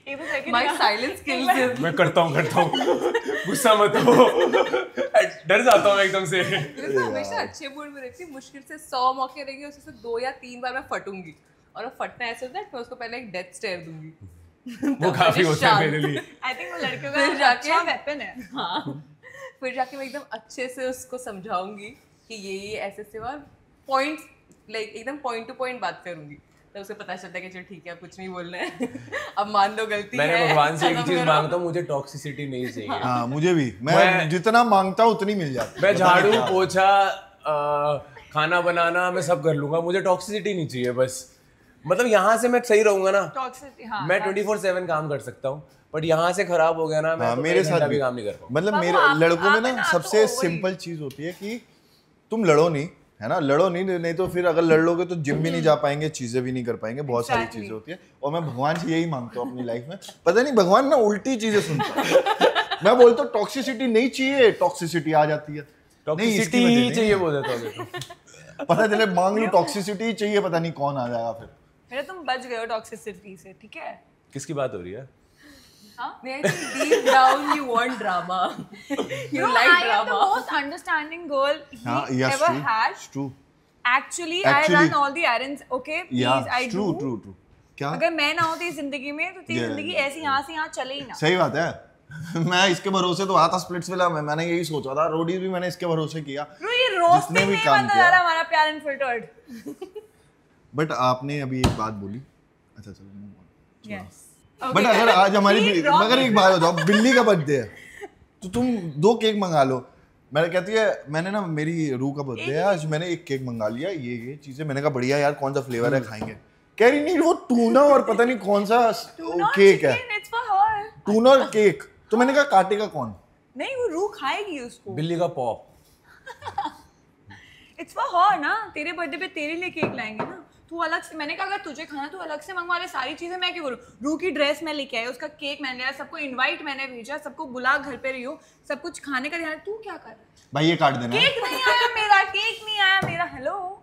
Even second my silence kills him. मैं करता हूँ गुस्सा मत हो, डर जाता हूँ एकदम से। मैं हमेशा अच्छे मूड में रहती हूँ, मुश्किल से 100 मौके रहेंगे उसमें से 2 या 3 बार मैं फटूंगी, और वो फटना ऐसे होता है कि मैं उसको पहले एक डेथ स्टेयर दूंगी। वो काफी होता है मेरे लिए, I think वो लड़कियों फिर का जाके- अच्छा वेपन है। हाँ फिर जाके मैं एकदम अच्छे से उसको समझाऊंगी कि ये ऐसे से, और पॉइंट्स लाइक एकदम पॉइंट टू पॉइंट बात करूंगी, तो उसे पता चलता है कि चल ठीक है अब कुछ नहीं बोलना है अब मान लो गलती है। मैंने भगवान से एक खत्म चीज करो। मांगता हूँ, मुझे टॉक्सिसिटी नहीं चाहिए। हाँ मुझे भी, मैं मैं- जितना मांगता हूँ उतनी मिल जाती है। मैं पता नहीं झाड़ू क्या। पोछा खाना बनाना मैं सब कर लूंगा, मुझे टॉक्सिसिटी नहीं चाहिए बस, मतलब यहाँ से मैं सही रहूंगा ना, Toxicity, हाँ, मैं 24/7 काम कर सकता हूँ, बट यहाँ से खराब हो गया ना मैं हाँ तो मेरे एक साथ घंटा भी काम नहीं कर पाऊँ। मतलब बाबू, मेरे आप- लड़कों में आप है ना ना, सबसे आपको वही- सिंपल चीज होती है कि तुम लड़ो नहीं, है ना, लड़ो नहीं तो फिर अगर लड़ लोगे तो जिम भी नहीं जा पाएंगे, चीजें भी नहीं कर पाएंगे, बहुत सारी Exactly. चीजें होती है। और मैं भगवान से यही मांगता हूँ अपनी लाइफ में, पता नहीं भगवान ना उल्टी चीजें सुनता है। मैं बोलता हूँ टॉक्सिसिटी नहीं चाहिए, टॉक्सिसिटी आ जाती है। नहीं, टॉक्सिसिटी इसकी वजह ही नहीं। चाहिए बोल देता हूँ तो। पता चले मांग लो टॉक्सिसिटी चाहिए, पता नहीं कौन आ जाएगा फिर। मेरा तुम बच गए हो टॉक्सिसिटी से, ठीक है? किसकी बात हो रही है? I think deep down you want drama. You No, like I am the drama. most understanding girl he हाँ, yes, ever true, had. it's true. Actually, I Actually- run all the errands. Okay, please, Yeah, I true, do. true, true. क्या? अगर मैं ना होती इस जिंदगी में तो तेरी Yeah, जिंदगी yeah, ऐसी यहाँ से यहाँ चले ही ना। सही बात है। मैं इसके भरोसे तो आता स्प्लिट्स विला में, मैंने यही सोचा था, रोडीज भी मैंने इसके भरोसे किया। ब्रो, ये रोस्ट जिसने भी नहीं काम बनता किया। जा रहा हमारा प्यार अनफिल्टर्ड। बट आपने अभी एक बात बोली, अच्छा चलो move on। यस। बट अगर आज हमारी मगर एक बात बताओ, बिल्ली का बर्थडे है तो तुम 2 केक मंगा लो। मैंने कहती है, मैंने ना मेरी रूह का बर्थडे है आज, मैंने 1 केक मंगा लिया, ये चीजें। मैंने कहा बढ़िया यार, कौन सा फ्लेवर है खाएंगे? कह रही नहीं, वो टूना और पता नहीं कौन सा केक है, It's for her. टूना और केक। तो मैंने कहा काटेगा कौन? नहीं, वो रूह खाएगी उसको। बिल्ली का पॉ। इट्स फॉर हर ना, तेरे बर्थडे पे तेरे लिए केक लाएंगे ना। तू अलग से, मैंने कहा अगर तुझे खाना तो अलग से मंगवा ले, सारी चीजें मैं क्यों करूँ? रूह की ड्रेस मैं लेके आई, उसका केक मैंने लिया, सबको इनवाइट मैंने भेजा, सबको बुला, घर पे रही हो, सब कुछ खाने का ध्यान। तू क्या कर रहा है? भाई ये काट देना है। केक नहीं आया मेरा, केक नहीं आया मेरा। हेलो,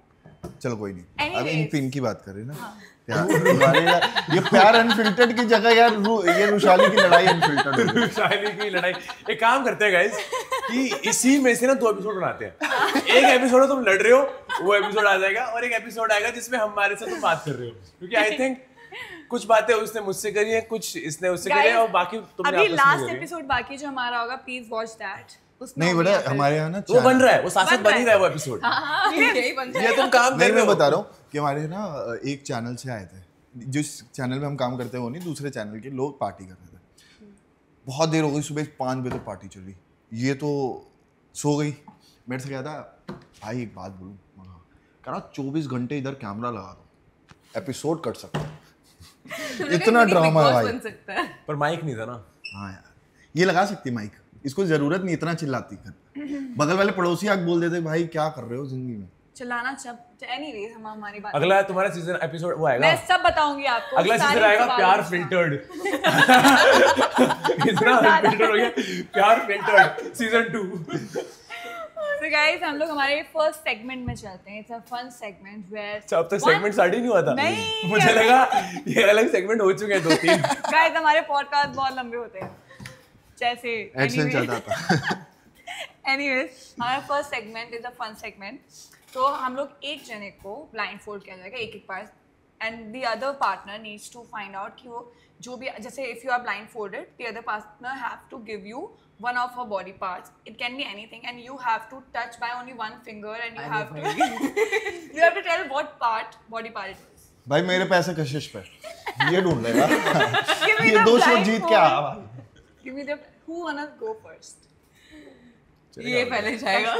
चलो कोई नहीं, अब इन Anyways. पिन की बात कर रहे हैं ना। प्यार हमारे यार, ये प्यार अनफिल्टर्ड की जगह यार ये रुशाली की लड़ाई अनफिल्टर्ड हो गई। शायरी की लड़ाई। एक काम करते हैं गाइस कि इसी में से ना 2 एपिसोड बनाते हैं। एक एपिसोड तुम लड़ रहे हो, वो एपिसोड आ जाएगा, और एक एपिसोड आएगा जिसमें हमारे से तुम बात कर रहे हो, क्योंकि आई थिंक कुछ बातें उसने मुझसे करी है, कुछ इसने उससे करी है, और बाकी तुमने अभी आपस में लास्ट करी है। एपिसोड बाकी जो हमारा होगा, प्लीज वॉच दैट। नहीं बेटा, हमारे यहाँ ना वो बन रहा है, वो साथ बन बन रहा ही रहा है वो एपिसोड। यही बन ये तुम काम कर नहीं, रहे मैं हो। बता रहा हूँ कि हमारे ना एक चैनल से आए थे, जिस चैनल में हम काम करते हैं वो नहीं, दूसरे चैनल के लोग पार्टी कर रहे थे। बहुत देर हो गई, सुबह 5 बजे तक पार्टी चल रही, ये तो सो गई। मेरे से कहा था भाई एक बात बोलूँ, कह रहा 24 घंटे इधर कैमरा लगा दो, एपिसोड कट सकता है। इतना ड्रामा है भाई। बन सकता है। पर माइक नहीं था ना। हाँ यार, ये लगा सकती माइक, इसको जरूरत नहीं इतना चिल्लाती कर। बगल वाले पड़ोसी आके बोल देते भाई क्या कर रहे हो जिंदगी में। चलाना सब। एनीवेज, हम हमारी बात। अगला तुम्हारा सीजन एपिसोड वो आएगा, मैं सब बताऊंगी आपको। अगला सारे सीजन आएगा सवाल प्यार पूछना। फिल्टर्ड। इतना फिल्टर हो गया, प्यार फिल्टर्ड सीजन 2। So guys, हम लोग हमारे फर्स्ट सेगमेंट में चलते हैं। It's a fun segment where अच्छा, अब तक सेगमेंट स्टार्ट ही नहीं हुआ था। नहीं। मुझे लगा ये अलग सेगमेंट हो चुके हैं 2-3। गाइस, हमारे पॉडकास्ट बहुत लंबे होते हैं, जैसे एडसेंस चलता था। एनीवेज, हमारा first segment is a fun segment. तो हम लोग एक जने को ब्लाइंड फोल्ड किया जाएगा, एक पास, and the other partner needs to find out कि वो जो भी, जैसे if you are blindfolded, the other partner have to give you one of her body parts. It can be anything, and you have to touch by only one finger, and you have to tell what body part it is. भाई मेरे पैसे कशिश पे, ये ढूंढ लेगा। Give me ये the 2 show blindfold. जीत के आ भाई। Give me the who wanna go first? ये पहले जाएगा।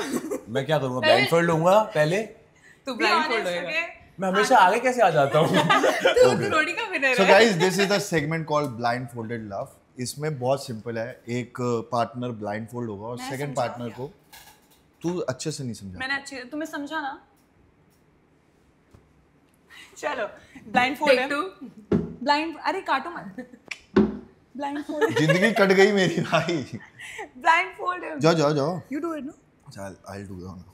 मैं क्या करूँगा, ब्लाइंडफोल्ड लूंगा पहले। तू Be ब्लाइंडफोल्ड honest, होएगा। okay? मैं हमेशा आगे कैसे आ जाता हूँ? तू रोटी का विनर So है। guys, this is the segment called blindfolded love. इसमें बहुत सिंपल है, एक पार्टनर ब्लाइंडफोल्ड होगा और मैं सेकंड समझा पार्टनर को, तू अच्छे से नहीं समझा। मैंने अच्छे, तुम्हें समझा ना? चलो, blindfold है। Take two. Blind, अरे काटो मत। Blindfold, जिंदगी कट गई मेरी भाई। blindfold है। जाओ You do it, no? चल I'll do that.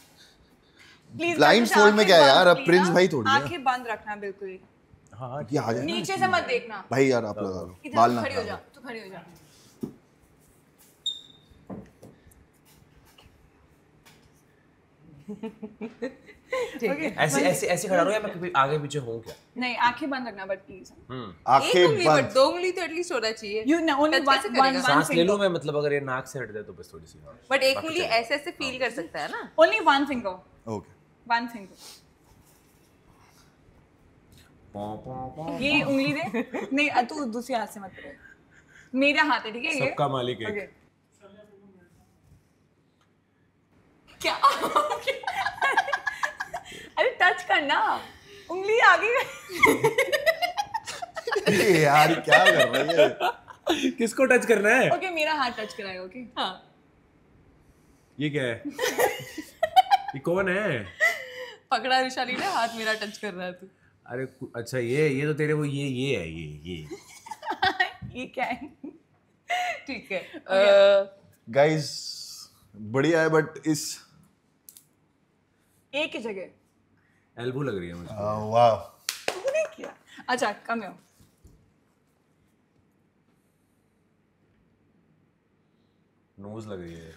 Please, Blindfold में आंखें क्या है यार, बंद, अब प्रिंस please, भाई थोड़ी है। आंखें बंद रखना बिल्कुल ही। हाँ, ये आ जाए ना। नीचे से मत देखना। भाई यार आप लगा लो, बाल इधर ना खड़ी हो खराब जा, हो। तू खड़ी हो जा। ऐसे ऐसे ऐसे खड़ा रहो या मैं कभी आगे पीछे हूँ क्या? नहीं, आंखें बंद रखना बट प्लीज। एक आंखें उंगली बट बंद। 2 उंगली तो एटलीस्ट होना चाहिए। You know, only Touch one, कैसे one, करेगा? one सांस ले finger. लूँ मैं, मतलब अगर ये नाक से हट जाए तो बस थोड़ी सी। बट एक उंगली ऐसे ऐसे फील कर सकता है ना। Only one finger. Okay. One finger. ये उंगली दे। नहीं, तू दूसरे हाथ से मत करो। मेरा हाथ है, ठीक है ये? सबका मालिक एक। Okay. क्या? अरे टच करना, उंगली आगे। ये यार क्या कर रही है? किसको टच करना है? ओके, मेरा हाथ टच कराएगा, ओके? हाँ। ये क्या है? ये कौन है? पकड़ा विशाली ने, हाथ मेरा टच कर रहा तू। अरे अच्छा ये तो तेरे वो ये है ये ये क्या है? ठीक है। गाइस बढ़िया है बट इस एक ही जगह एल्बो लग रही है मुझे। वाह तूने किया। अच्छा कम है। नोज लग रही है।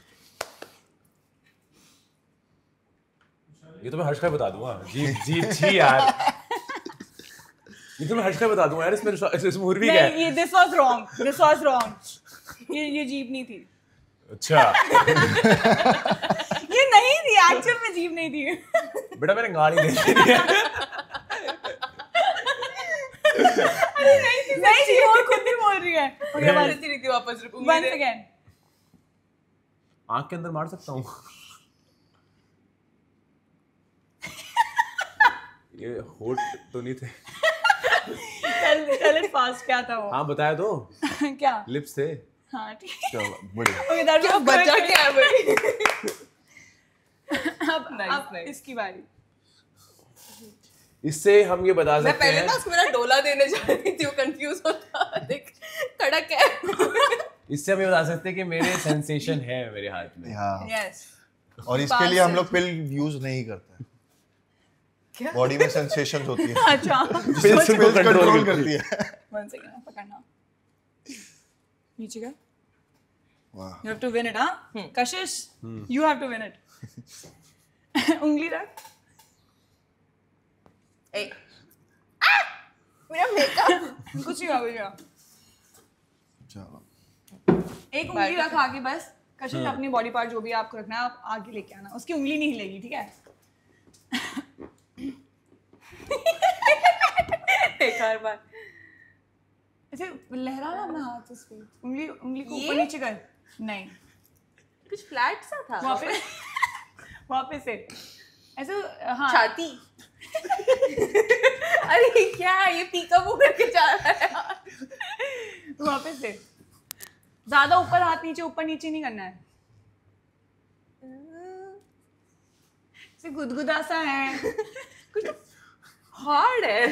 ये तो मैं हर्ष का बता दूंगा। जीप छी यार। ये तो मैं हर्ष का बता दूंगा यार। इस मूवी का नहीं ये दिस वाज रॉन्ग। ये जीप नहीं थी। अच्छा ये नहीं थी, एक्चुअल में जीप नहीं थी। बेटा मैंने गाली दे दी है। नहीं थी, वो खुद ही बोल रही है। ओके वापस रही थी, वापस रुक। Once again. आंख के अंदर मार सकता हूँ। ये होठ तो नहीं थे। टेल इट फास्ट, क्या था वो? हाँ बताया तो। क्या? लिप्स थे। हाँ ठीक। चलो बढ़िया। ओके दैट क्या वाज बचा क्या है भाई? अब nice. इसकी बारी। इससे हम ये बता मैं सकते पहले हैं। ना उसको मेरा डोला देने जा रही थी, वो कंफ्यूज होता। देख कड़क है। इससे हम ये बता सकते हैं कि मेरे सेंसेशन है मेरे हाथ में। हाँ यस। और इसके लिए हम लोग पिल यूज नहीं करते। बॉडी में सेंसेशंस होती है। अच्छा पिल्स कंट्रोल करती है। वन सेकंड पकड़ना। नीचे का। वाह You have to win it, हाँ? कशिश, you have to win it. उंगली रख। ए मेरा मेकअप। कुछ नहीं होगा। चलो एक उंगली रख आगे बस। कशिश अपनी बॉडी पार्ट जो भी आपको रखना है आप आगे लेके आना। उसकी उंगली नहीं हिलेगी, ठीक है? एक और बार। ऐसे लहरा ना अपना हाथ उस पे। उंगली को ये? ऊपर नीचे कर। नहीं कुछ फ्लैट सा था। वापस से ऐसे। हाँ छाती। अरे क्या ये पीकअप करके जा रहा है यार। वापस से। ज्यादा ऊपर हाथ नीचे, ऊपर नीचे नहीं करना है। ऐसे गुदगुदा सा है। कुछ हार्ड है।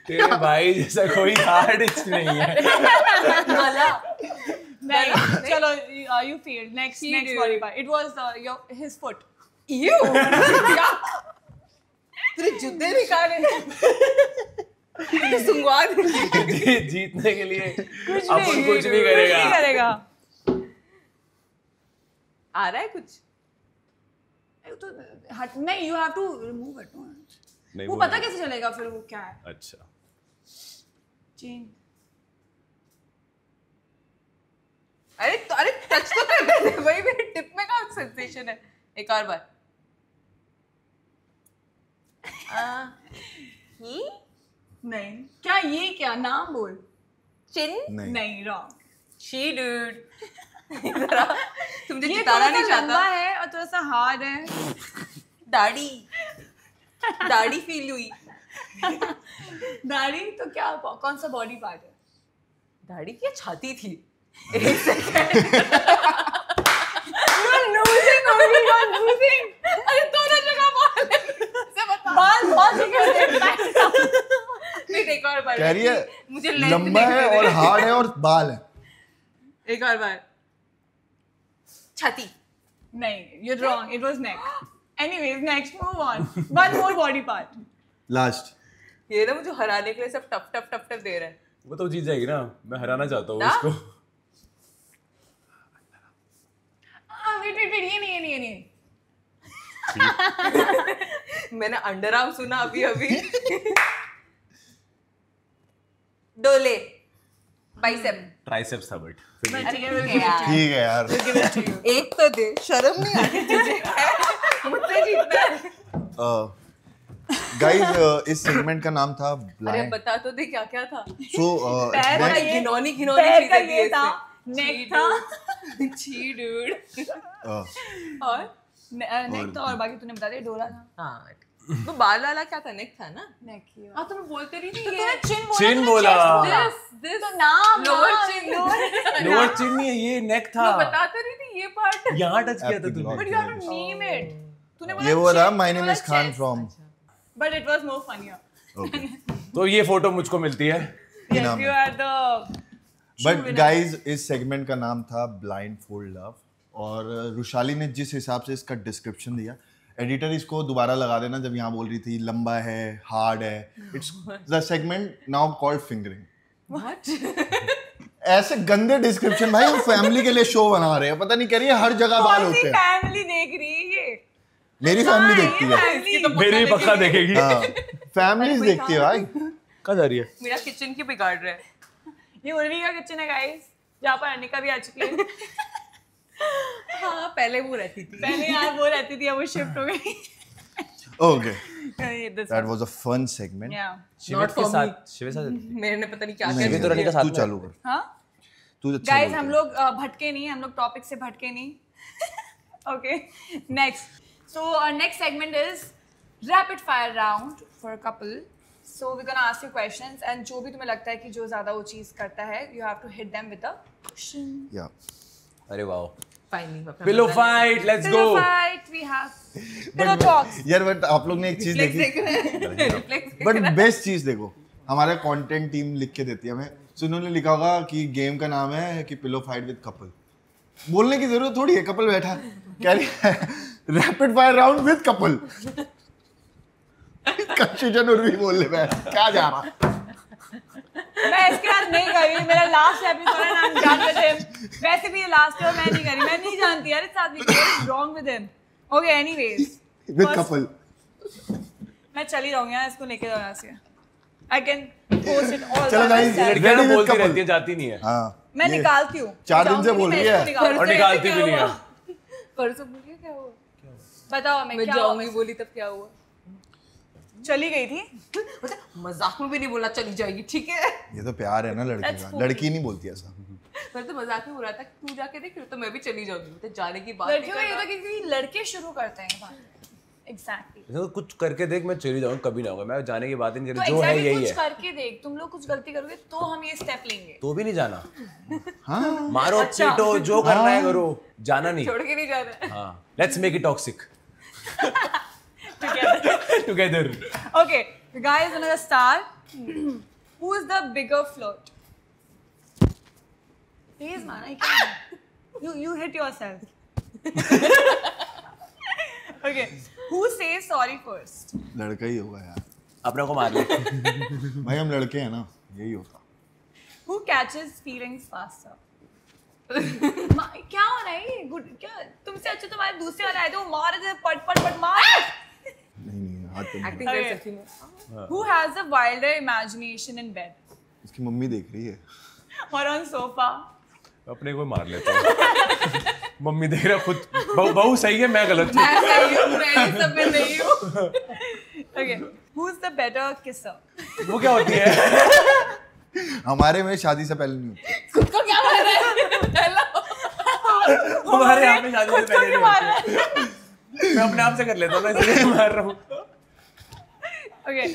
तेरे भाई जैसा कोई हार्ड नहीं है। मला। नहीं चलो you failed. Next He next did. body part. It was his foot. You तेरे जूते निकाले। सुंगवा दे। जीतने के लिए कुछ अपन नहीं कुछ नहीं करेगा। नहीं करेगा। आ रहा है कुछ? तो हट नहीं, you have to remove it. नहीं, वो पता कैसे चलेगा फिर वो क्या है? अच्छा चेन। अरे टच तो करने दे भाई, मेरे टिप में का सेंसेशन है। एक और बार। ही नहीं क्या ये क्या नाम बोल। चिन नहीं रॉन्ग। She dude. तुमसे ये जिताना थोड़ा नहीं सा लंबा चाहता। है और थोड़ा सा हार्ड है। दाढ़ी फील हुई। दाढ़ी तो क्या कौन सा बॉडी पार्ट है? दाढ़ी की छाती थी। losing. अरे दोनों जगह बाल है। से बता। बाल बहुत जगह नहीं एक और बार। कह रही है मुझे length लंबा देखने है दे। और हार्ड है और बाल है। एक और बार। छाती। नहीं, you're wrong. It was neck. Anyways, next, move on. One more body part. Last ये ना मुझे हराने के लिए सब टप टप टप टप दे रहा है। वो तो जीत जाएगी ना। मैं हराना चाहता हूँ ना? उसको। Wait, ये नहीं. मैंने अंडर आर्म सुना अभी डोले बाइसेप। ट्राइसेप्स था बट But ठीक है, अरे we'll give it to you. ठीक है यार। We'll give it to you. एक तो दे, शर्म नहीं आती तुझे? मुझसे जीतना है। गाइस इस सेगमेंट का नाम था अरे ब्लाइंड। बता तो दे क्या क्या था। सो पैर बड़ा का ये- घिनौनी पैर का चीजें ये थी था, इसमें। neck था। छी डूड। और Neck था और बाकी तूने बता दिया डोला था। हाँ तो बाल वाला क्या था? नेक था ना? Neck ही हाँ तुम्हें बोलते नहीं तो थी तूने chin बोला। Chin तूने बोला। chest बोला। दिस तो नाम लोअर नाम, चिन। लोअर चिन नहीं है ये नेक था। बताते नहीं थी ये पार्ट। यहाँ टच किया था Epiglottis. तूने। But you have to name it. तूने बोला ये वो रहा chess, माय तूने नेम बोला is Khan chess. From But it was more funnier. Okay तो ये फोटो मुझको मिलती है. ये Yes, नाम you है. are the. बट गाइज इस सेगमेंट का नाम था ब्लाइंड फोल्ड लव और रुशाली ने जिस हिसाब से इसका डिस्क्रिप्शन दिया एडिटर इसको दोबारा लगा देना जब यहाँ बोल रही थी लंबा है हार्ड है it's the segment now called fingering ऐसे गंदे डिस्क्रिप्शन भाई हम फैमिली के लिए शो बना रहे हैं पता नहीं कह रही है हर जगह बाल कौन सी होते हैं फैमिली देख रही है ये? मेरी फैमिली देखती है फैमिली मेरी पक्का देखेगी. हाँ फैमिलीज देखती है भाई कहाँ जा रही है? मेरा किचन की बिगाड़ रहा है. ये उर्वी का किचन है गाइस जहाँ पर अनिका भी आ चुकी है हाँ पहले वो रहती थी. पहले यार वो रहती थी अब वो शिफ्ट हो गई okay This that one. Was a fun segment Yeah. Shivit के for साथ शिवित साथ मेरे ने पता नहीं क्या शिवित क्या और अनिका साथ तू में. चालू कर हाँ तू अच्छा गाइस बोलती हम है। लोग भटके नहीं हम लोग टॉपिक से भटके नहीं okay next so our next segment is rapid fire round for a couple so we gonna ask you questions and जो भी तुम्हें लगता है कि जो ज्यादा वो चीज करता है you have to hit them with a question या अरे वाह. Finally pillow fight let's go. Pillow fight we have pillow talks यार बट आप लोग ने एक चीज देखी देख रहे हैं. बट बेस्ट चीज देखो हमारा कंटेंट टीम लिख के देती है हमें सो उन्होंने लिखा होगा कि गेम का नाम है कि पिलो फाइट विद कपल बोलने की जरूरत थोड़ी है कपल बैठा कह रही है rapid fire round with couple confusion और भी बोलने में क्या जा रहा मैं इसके साथ नहीं कर रही मेरा लास्ट एपिसोड है I am done with him वैसे भी ये लास्ट है और मैं नहीं कर रही मैं नहीं जानती यार इस आदमी को what is wrong with him okay anyways with couple मैं चली जाऊंगी यार इसको लेके जाओ यहाँ से I can post it all चलो guys, लड़कियां Ready ना with बोलती couple. रहती है जाती नहीं है. हाँ मैं ये निकालती हूँ 4 दिन से जाऊंगी बोल मैं रही है। इसको निकालूंगी। और निकालती भी नहीं है. परसों बोलिए क्या हुआ. बताओ मैं मैं क्या जाऊंगी हुआ? बोली तब क्या हुआ. चली गई थी मजाक में भी नहीं बोला चली जाएगी ठीक है. ये तो प्यार है ना लड़की That's का spooky. लड़की नहीं बोलती ऐसा पर तो मजाक में हो रहा था कि तू जाके देख तो मैं भी चली जाऊंगी. तो जाने की बात लड़कियों का ये तो क्योंकि लड़के शुरू करते हैं ये बात एग्जैक्टली तो कुछ करके देख मैं चली जाऊंगा कभी ना होगा मैं जाने की बात ही नहीं तो करी जो है एग्जैक्टली यही कुछ है करके देख तुम लोग कुछ गलती करोगे तो हम ये स्टेप लेंगे तो भी नहीं जाना हाँ मारो अच्छा। पीटो जो करना है करो जाना नहीं छोड़ के नहीं जा रहा है. हाँ let's make it toxic together together okay guys another star who is the bigger flirt please man I can't you hit yourself okay who says sorry first लड़का ही होगा यार अपने को मार ले भाई हम लड़के हैं ना यही होता who catches feelings faster क्या हो रहा है ये गुड क्या तुमसे अच्छा तुम्हारे दूसरे वाले आए थे वो मार रहे थे पट पट पट मार नहीं हाथ पे नहीं एक्टिंग कर सकती मैं. who has a wilder imagination in bed इसकी मम्मी देख रही है or on sofa अपने को मार लेता हूँ मम्मी देख रहा खुद बहू सही है मैं गलत हूँ मैं सही हूँ मैं ये सब में नहीं हूँ. okay who's the better kisser वो क्या होती है हमारे में शादी से पहले नहीं होती खुद को क्या मार रहा है. हमारे यहाँ पे शादी से खुद को पहले क्यों नहीं मार रहा होती। है मैं अपने आप से कर लेता हूँ मैं इसलिए मार रहा हूँ okay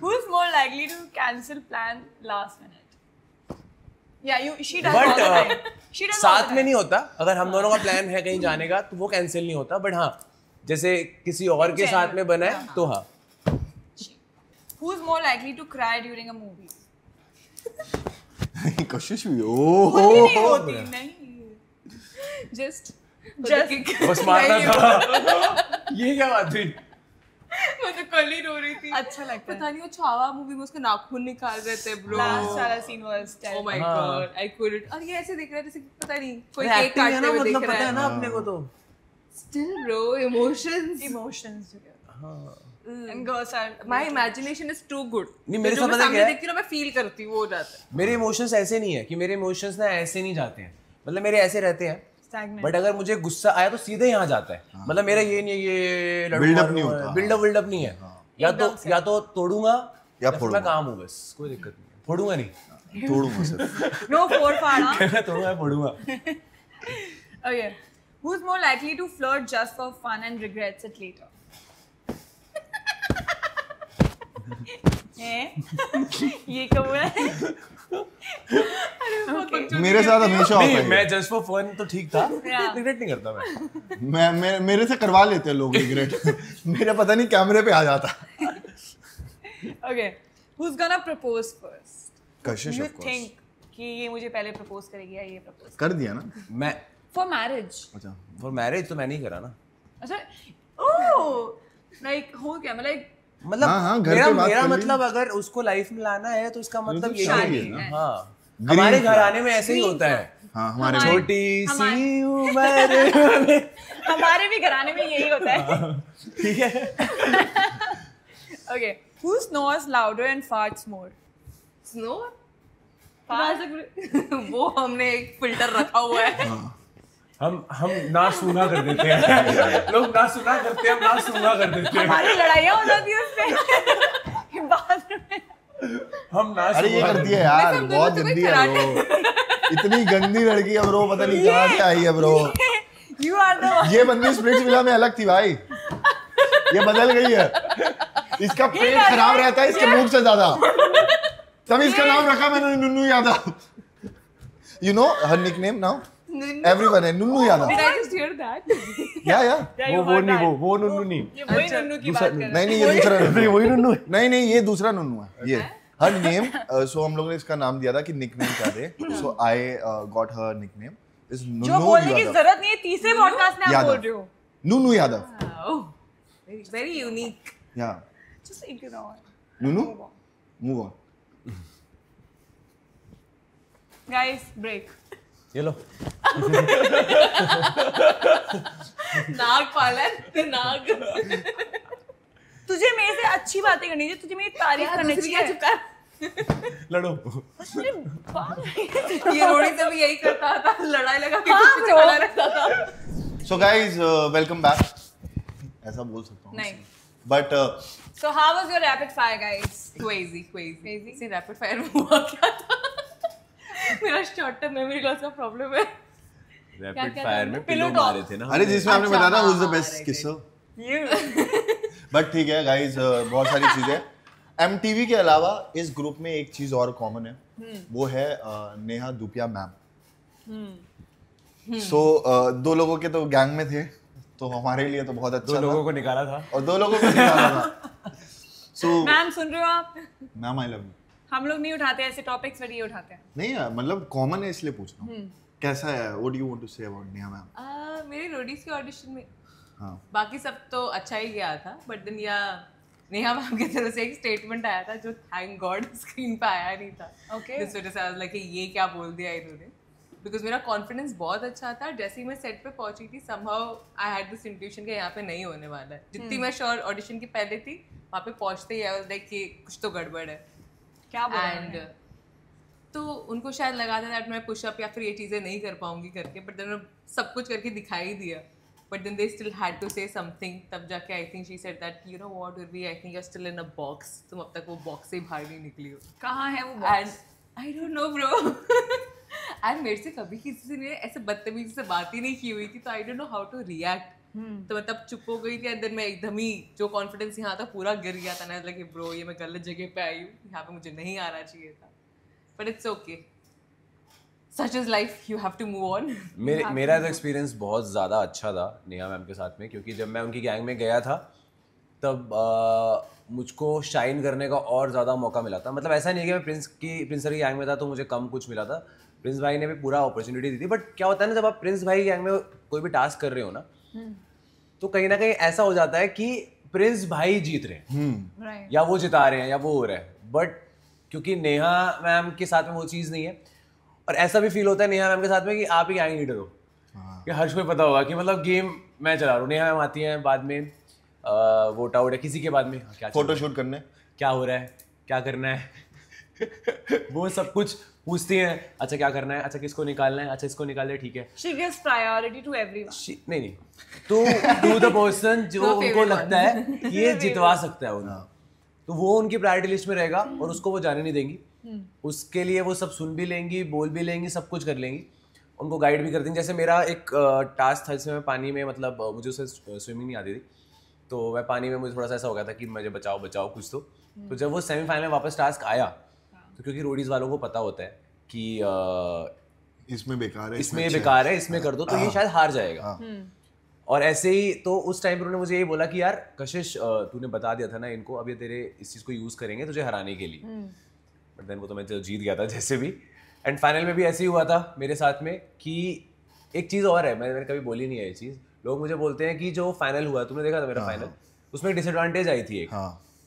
who's more likely to cancel plan last minute yeah you she does But, all the time she does all the साथ में time. नहीं होता अगर हम दोनों का प्लान है कहीं जाने का तो वो कैंसिल नहीं होता बट हाँ जैसे किसी और के साथ में बना है तो हाँ who's more likely to cry during a movie कशिश भी होती नहीं ओ होती नहीं just बस मारना था ये क्या बात हुई मैं तो कल ही रो रही थी. अच्छा लगता है पता नहीं वो छावा मूवी में उसके नाखून निकाल रहे थे ब्रो. last वाला scene was Oh terrible my हाँ. god, I couldn't. और ये ऐसे दिख रहा है जैसे पता नहीं कोई अरे केक acting है काटते हुए मतलब दिख पता रहा है है. ना अपने को तो Still bro, emotions. emotions together and girls are My imagination is too good. नहीं, मेरे जो साथ मैं पता है सामने क्या है? देखती हूँ ना मैं फील करती हूँ वो हो जाता है. मेरे इमोशंस ऐसे नहीं है कि मेरे इमोशंस ना ऐसे नहीं जाते हैं मतलब मेरे ऐसे रहते हैं stagnant बट अगर मुझे गुस्सा आया तो सीधे यहाँ जाता है मतलब मेरा ये नहीं है ये Build-up नहीं होता। बिल्डअप नहीं है या तो तोड़ूंगा या फिर फोड़ूंगा। मैं काम हूँ बस कोई दिक्कत नहीं है फोड़ूंगा नहीं तोड़ूंगा सिर्फ no four fana मैं तोड़ूंगा मैं फोड़ूंगा okay who's more likely to flirt just for fun and regrets it later ये कब हुआ है? अरे मेरे साथ हमेशा होता नहीं, है मैं जस्ट फॉर फन तो ठीक था, Yeah. रिग्रेट नहीं करता मैं। मेरे से करवा लेते हैं लोग रिग्रेट मेरा पता नहीं कैमरे पे आ जाता। Okay, who's gonna propose first? Kashish You of course। think कि ये मुझे पहले propose करेगी या ये propose? कर दिया ना। मैं For marriage. अच्छा फॉर मैरिज तो मैं नहीं करा ना। अच्छा, oh, like हो क्या मतलब मतलब हाँ, घर मेरा पे बात मेरा कर ली। मतलब अगर उसको लाइफ में लाना है तो इसका मतलब तो ये शादी है। है ना। हाँ, Green हमारे घर flag। आने में ऐसे ही होता है। हाँ हमारे हमारे- छोटी हमारे- सी उम्र में। हमारे भी घराने में यही होता है। ठीक है। Okay, who snores louder and farts more? Snow वो हमने एक फिल्टर रखा हुआ है। हम ना सुना कर देते हैं। लोग ना सुना करते हैं, हम ना सुना कर देते हैं। हमारी लड़ाइयाँ हो जाती है उसपे। बाद में हम ना अरे ये सुना करती है देते यार, हम बहुत दोनों गंदी से है ब्रो। इतनी गंदी लड़की है ब्रो, पता नहीं कहाँ से आई है bro. You are the one. ये बंदी स्प्लिट्स विला में अलग थी भाई, ये बदल गई है। इसका पेट खराब रहता है इसके मुंह से ज्यादा, तभी इसका नाम रखा मैंने नुन्नू Yadav. You know her nickname now? Everyone है नुन्नू Yadav. Did I just hear that? या Yeah, you वो heard नहीं, that. वो नुन्नू नहीं। ये वही नुन्नू की बात कर रहे हैं। नहीं ये दूसरा नुन्नू है। वही नुन्नू है। नहीं ये दूसरा नुन्नू है ये। हर नेम सो हम लोगों ने इसका नाम दिया था कि निकनेम क्या दे, so I got her nickname is जो नुन्नू बोलने की यादव। जरूरत नहीं है, तीसरे पॉडकास्ट में आप यादव। बोल रहे हो। नुन्नू यादव। Oh, very unique. या Just ignore. नुन्नू move on. Guys, break. ये लो। नाग पालन नाग। तुझे मेरे से अच्छी बातें करनी चाहिए, तुझे मेरी तारीफ करनी चाहिए। लड़ो। अरे बाप। ये रोड़ी से भी यही करता था, लड़ाई लगा के हाँ, पीछे bro. खड़ा रहता था। सो गाइस वेलकम बैक, ऐसा बोल सकता हूँ नहीं। But So how was your rapid fire, guys? Crazy. इसे रैपिड फायर में हुआ क्या था? मेरा शॉर्ट टर्म मेमोरी लॉस का प्रॉब्लम है। रैपिड क्या फायर था? में Pillow पिलो मारे talk. थे ना। अरे जिसमें आपने अच्छा, बताया था हाँ, who's the हाँ, best right, kisser, You. But ठीक है गाइस बहुत सारी चीजें। MTV के अलावा इस ग्रुप में एक चीज और कॉमन है, वो है नेहा धूपिया मैम। सो दो लोगों के तो गैंग में थे, तो हमारे लिए तो बहुत अच्छा दो लोगों था, को निकाला था। और दो लोगों को निकाला था। सो मैम सुन रहे हो आप? Ma'am I love you. हम लोग नहीं उठाते ऐसे टॉपिक्स, बट ये उठाते हैं। नहीं यार मतलब कॉमन है इसलिए पूछ रहा हूँ। कैसा है, what do you want to say about Neha ma'am? मेरी रोडीज के ऑडिशन में हाँ बाकी सब तो अच्छा ही गया था, बट देन या नेहा मैम की तरफ से एक स्टेटमेंट आया था जो थैंक गॉड स्क्रीन पे आया नहीं था। Okay. जिस वजह से आई वाज लाइक ये क्या बोल दिया इन्होंने, बिकॉज मेरा कॉन्फिडेंस बहुत अच्छा था। जैसे ही मैं सेट पे पहुंची थी somehow I had this intuition कि यहाँ पे नहीं होने वाला है। जितनी मैं श्योर ऑडिशन की पहले थी, वहाँ पे पहुंचते ही आई वाज लाइक कि कुछ तो गड़बड़ है। क्या बोल रहे एंड हैं? तो उनको शायद लगा था दैट मैं पुशअप या फिर ये चीज़ें नहीं कर पाऊंगी करके, बट देन मैं सब कुछ करके दिखा ही दिया। But then they still had to say something. तब जाके I think she said that you know what Urvi, I think you are still in a box, तुम अब तक वो बॉक्स से ही बाहर नहीं निकली हो। कहाँ है वो and box? I don't no bro. And मेरे से कभी किसी से ने ऐसे बदतमीजी से बात ही नहीं की हुई थी, तो I don't know how to react. तो मैं तब चुप हो गई थी, एंड देन मैं एकदम ही जो कॉन्फिडेंस यहाँ था पूरा गिर गया था ना, लाइक ब्रो ये मैं गलत जगह पे आई हूँ, यहाँ पे मुझे नहीं आना चाहिए था। But it's okay, such is life, you have to move on. मेरा तो एक्सपीरियंस बहुत ज़्यादा अच्छा था नेहा मैम के साथ में, क्योंकि जब मैं उनकी गैंग में गया था तब मुझको शाइन करने का और ज़्यादा मौका मिला था। मतलब ऐसा नहीं है कि मैं प्रिंस सर की गैंग में था तो मुझे कम कुछ मिला था, प्रिंस भाई ने भी पूरा अपॉर्चुनिटी दी थी। बट क्या होता है ना, जब आप प्रिंस भाई की गैंग में कोई भी टास्क कर रहे हो ना, तो कहीं ना कहीं ऐसा हो जाता है कि प्रिंस भाई जीत रहे हैं Right. या वो जिता रहे हैं या वो हो रहा है। बट क्योंकि नेहा मैम के साथ में वो चीज़ नहीं है, और ऐसा भी फील होता है नेहा मैम के साथ में कि आप ही गैंग लीडर हो, कि हर्ष को पता होगा कि मतलब गेम मैं चला रहा हूँ। नेहा मैम आती हैं बाद में वोट आउट है किसी के बाद में, हाँ, क्या चल रहा है? फोटो शूट करने क्या हो रहा है, क्या करना है वो सब कुछ पूछती हैं। अच्छा क्या करना है, अच्छा किसको निकालना है, अच्छा इसको निकाल दे, ठीक है। She gives priority to everyone. नहीं तो टू द पर्सन जो Your उनको favorite लगता है कि ये जितवा सकता है उन्हें, तो वो उनकी प्रायोरिटी लिस्ट में रहेगा और उसको वो जाने नहीं देंगी। उसके लिए वो सब सुन भी लेंगी, बोल भी लेंगी, सब कुछ कर लेंगी, उनको गाइड भी कर देंगी। जैसे मेरा एक टास्क था जिसमें मैं पानी में, मतलब मुझे उसे स्विमिंग नहीं आती थी, तो मैं पानी में मुझे थोड़ा सा ऐसा हो गया था कि मुझे बचाओ कुछ तो जब वो सेमीफाइनल में वापस टास्क आया, तो क्योंकि रोडीज वालों को पता होता है कि इसमें बेकार है, इसमें अच्छा बेकार है, इसमें कर दो, तो ये शायद हार जाएगा। और ऐसे ही तो उस टाइम पर उन्होंने मुझे ये बोला कि यार कशिश, तूने बता दिया था ना इनको, अब ये तेरे इस चीज़ को यूज़ करेंगे तुझे हराने के लिए। बट देन वो तो मैं जीत गया था जैसे भी। एंड फाइनल में भी ऐसे ही हुआ था मेरे साथ में कि एक चीज़ और है, मैंने कभी बोली नहीं है ये चीज़। लोग मुझे बोलते हैं कि जो फाइनल हुआ, तुमने देखा था मेरा फाइनल, उसमें डिसएडवांटेज आई थी एक,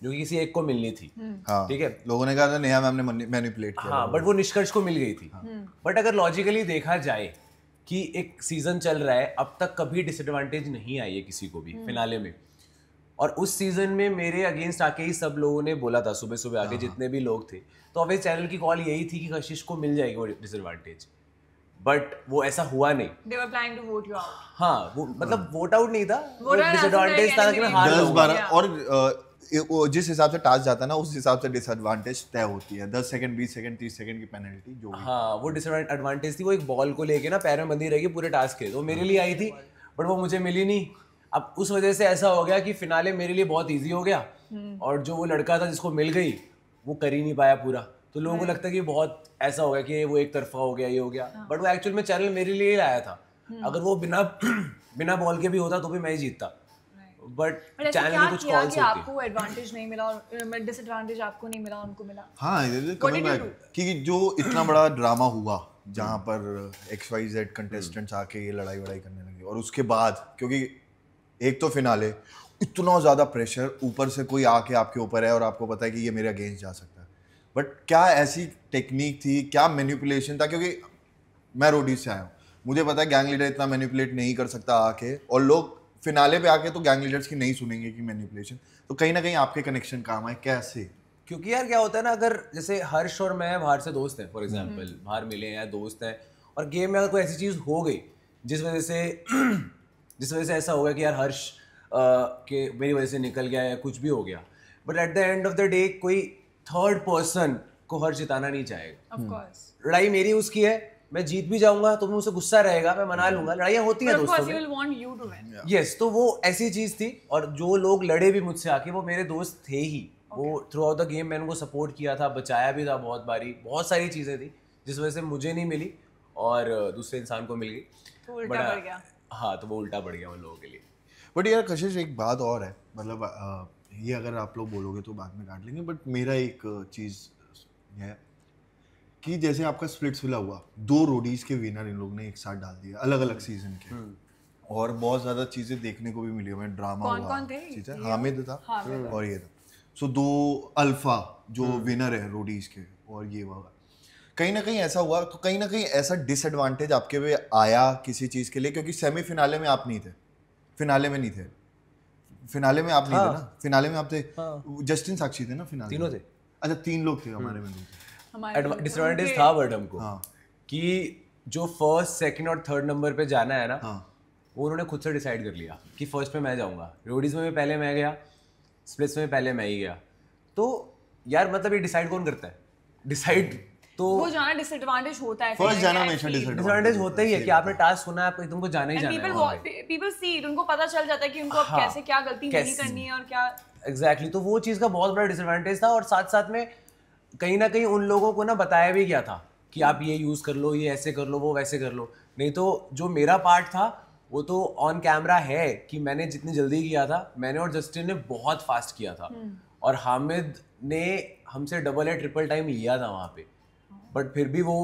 जो कि किसी एक को मिलनी थी। ठीक है, लोगों ने कहा था नेहा मैम ने मैनिपुलेट किया। हाँ, बट वो निष्कर्ष को मिल गई थी। बट अगर लॉजिकली देखा जाए कि एक सीजन चल रहा है, अब तक कभी डिसएडवांटेज नहीं आई है किसी को भी फिनाले में। और उस सीजन में मेरे अगेंस्ट आके ही सब लोगों ने बोला था, सुबह सुबह आके जितने भी लोग थे, तो अब चैनल की कॉल यही थी कि कशिश को मिल जाएगी वो डिसएडवांटेज। बट वो ऐसा हुआ नहीं। They were planning to vote you out. हाँ, वो मतलब वोट आउट नहीं था, वो Vote out डिसएडवांटेज था कि मैं हार 10-12 जाऊंगा। और वो जिस हिसाब से टास्क जाता है ना, उस हिसाब से डिसएडवांटेज तय होती है। 10 सेकंड, 20 सेकंड, 30 सेकंड की पेनल्टी जो भी। हाँ, वो डिसएडवांटेज थी, वो एक बॉल को लेके ना पैर में बंधी रहेगी पूरे टास्क के, तो मेरे लिए आई थी, बट वो मुझे मिली नहीं। अब उस वजह से ऐसा हो गया कि फिनाले मेरे लिए बहुत इजी हो गया, और जो वो लड़का था जिसको मिल गई वो कर ही नहीं पाया पूरा। तो लोगों को लगता है कि बहुत ऐसा हो गया कि वो एक तरफा हो गया, ये हो गया, बट वो एक्चुअल में चैनल मेरे लिए ही लाया था। अगर वो बिना बॉल के भी होता तो भी मैं ही जीतता। बट चैनल की कुछ कॉल्स होती, आपको एडवांटेज नहीं मिला और डिसएडवांटेज आपको नहीं मिला, उनको मिला। हाँ, कमिंग बैक कि जो इतना बड़ा ड्रामा हुआ जहाँ पर XYZ कंटेस्टेंट्स आके ये लड़ाई वड़ाई करने लगे, और उसके बाद क्योंकि एक तो फिनाले, इतना ज़्यादा प्रेशर, ऊपर से कोई आके आपके ऊपर है और आपको पता है कि ये मेरे अगेंस्ट जा सकता है। बट क्या ऐसी टेक्निक थी, क्या मैनिपुलेशन था? क्योंकि मैं रोडीज से आया हूँ, मुझे पता है गैंग लीडर इतना मैनिपुलेट नहीं कर सकता आके, और लोग फिनाले पे आके तो गैंग लीडर्स की नहीं सुनेंगे कि मैनिपुलेशन। तो कहीं ना कहीं आपके कनेक्शन काम आए, कैसे? क्योंकि यार क्या होता है ना, अगर जैसे हर्ष और मैं बाहर से दोस्त हैं, फॉर एग्जांपल बाहर मिले हैं या दोस्त हैं, और गेम में अगर कोई ऐसी चीज़ हो गई जिस वजह से ऐसा हो गया कि यार हर्ष के मेरी वजह से निकल गया या कुछ भी हो गया, but at the end of the day कोई थर्ड पर्सन को हर्ष जिताना नहीं चाहेगा। Of course. लड़ाई मेरी उसकी है, मैं जीत भी जाऊंगा तो मुझे गुस्सा रहेगा, मैं मना लूंगा, लड़ाइयाँ होती हैं But of दोस्तों course, में। he will want you to win. Yes, तो वो ऐसी चीज थी, और जो लोग लड़े भी मुझसे आके वो मेरे दोस्त थे ही। वो थ्रू आउट द गेम मैंने उनको सपोर्ट किया था, बचाया भी था बहुत बारी, बहुत सारी चीजें थी जिस वजह से मुझे नहीं मिली और दूसरे इंसान को मिल गई। तो उल्टा पड़ गया। हाँ, तो वो उल्टा पड़ गया उन लोगों के लिए। बट यार कशिश, एक बात और है, मतलब ये अगर आप लोग बोलोगे तो बाद में काट लेंगे, बट मेरा एक चीज़ है कि जैसे आपका स्प्लिट्सविला हुआ, 2 रोडीज के विनर इन लोग ने एक साथ डाल दिया, अलग अलग सीजन के, और बहुत ज़्यादा चीज़ें देखने को भी मिली हमें, ड्रामा हुआ। कौन थे? ठीक है, हामिद था हामिद। और ये था। सो 2 अल्फा जो विनर है रोडीज के, और ये हुआ कहीं ना कहीं ऐसा हुआ, तो कहीं ना कहीं ऐसा डिसएडवांटेज आपके पे आया किसी चीज़ के लिए, क्योंकि सेमीफिनाले में आप नहीं थे, फिनाले में नहीं थे, फिनाले में आप नहीं थे ना, फिनाले में आप थे, जस्टिन साक्षी थे ना फिनाले, तीनों थे। अच्छा 3 लोग थे, हमारे में 2 थे। डिसएडवांटेज था बट हमको, हाँ। कि जो फर्स्ट, सेकंड और थर्ड नंबर पे जाना है ना, हाँ। वो उन्होंने खुद से डिसाइड कर लिया कि फर्स्ट पे मैं जाऊंगा। रोडीज में भी पहले मैं गया, स्प्लिट्स में पहले मैं ही गया। तो यार मतलब ये डिसाइड कौन करता है? डिसाइड तो वो जाना डिसएडवांटेज होता है। फर्स्ट जाना हमेशा डिसएडवांटेज होता ही है कि आपने टास्क सुना है, आपको तुमको जाना ही जाना है वहाँ पे। पीपल सी इट, उनको पता चल जाता है कि उनको अब हाँ, कैसे क्या गलती नहीं कैसे- करनी है और क्या। एग्जैक्टली, तो वो चीज़ का बहुत बड़ा डिसएडवांटेज था। और साथ साथ में कहीं ना कहीं उन लोगों को ना बताया भी गया था कि आप ये यूज़ कर लो, ये ऐसे कर लो, वो वैसे कर लो। नहीं तो जो मेरा पार्ट था वो तो ऑन कैमरा है कि मैंने जितनी जल्दी किया था, मैंने और जस्टिन ने बहुत फास्ट किया था, और हामिद ने हमसे डबल या ट्रिपल टाइम लिया था वहाँ पे। बट फिर भी वो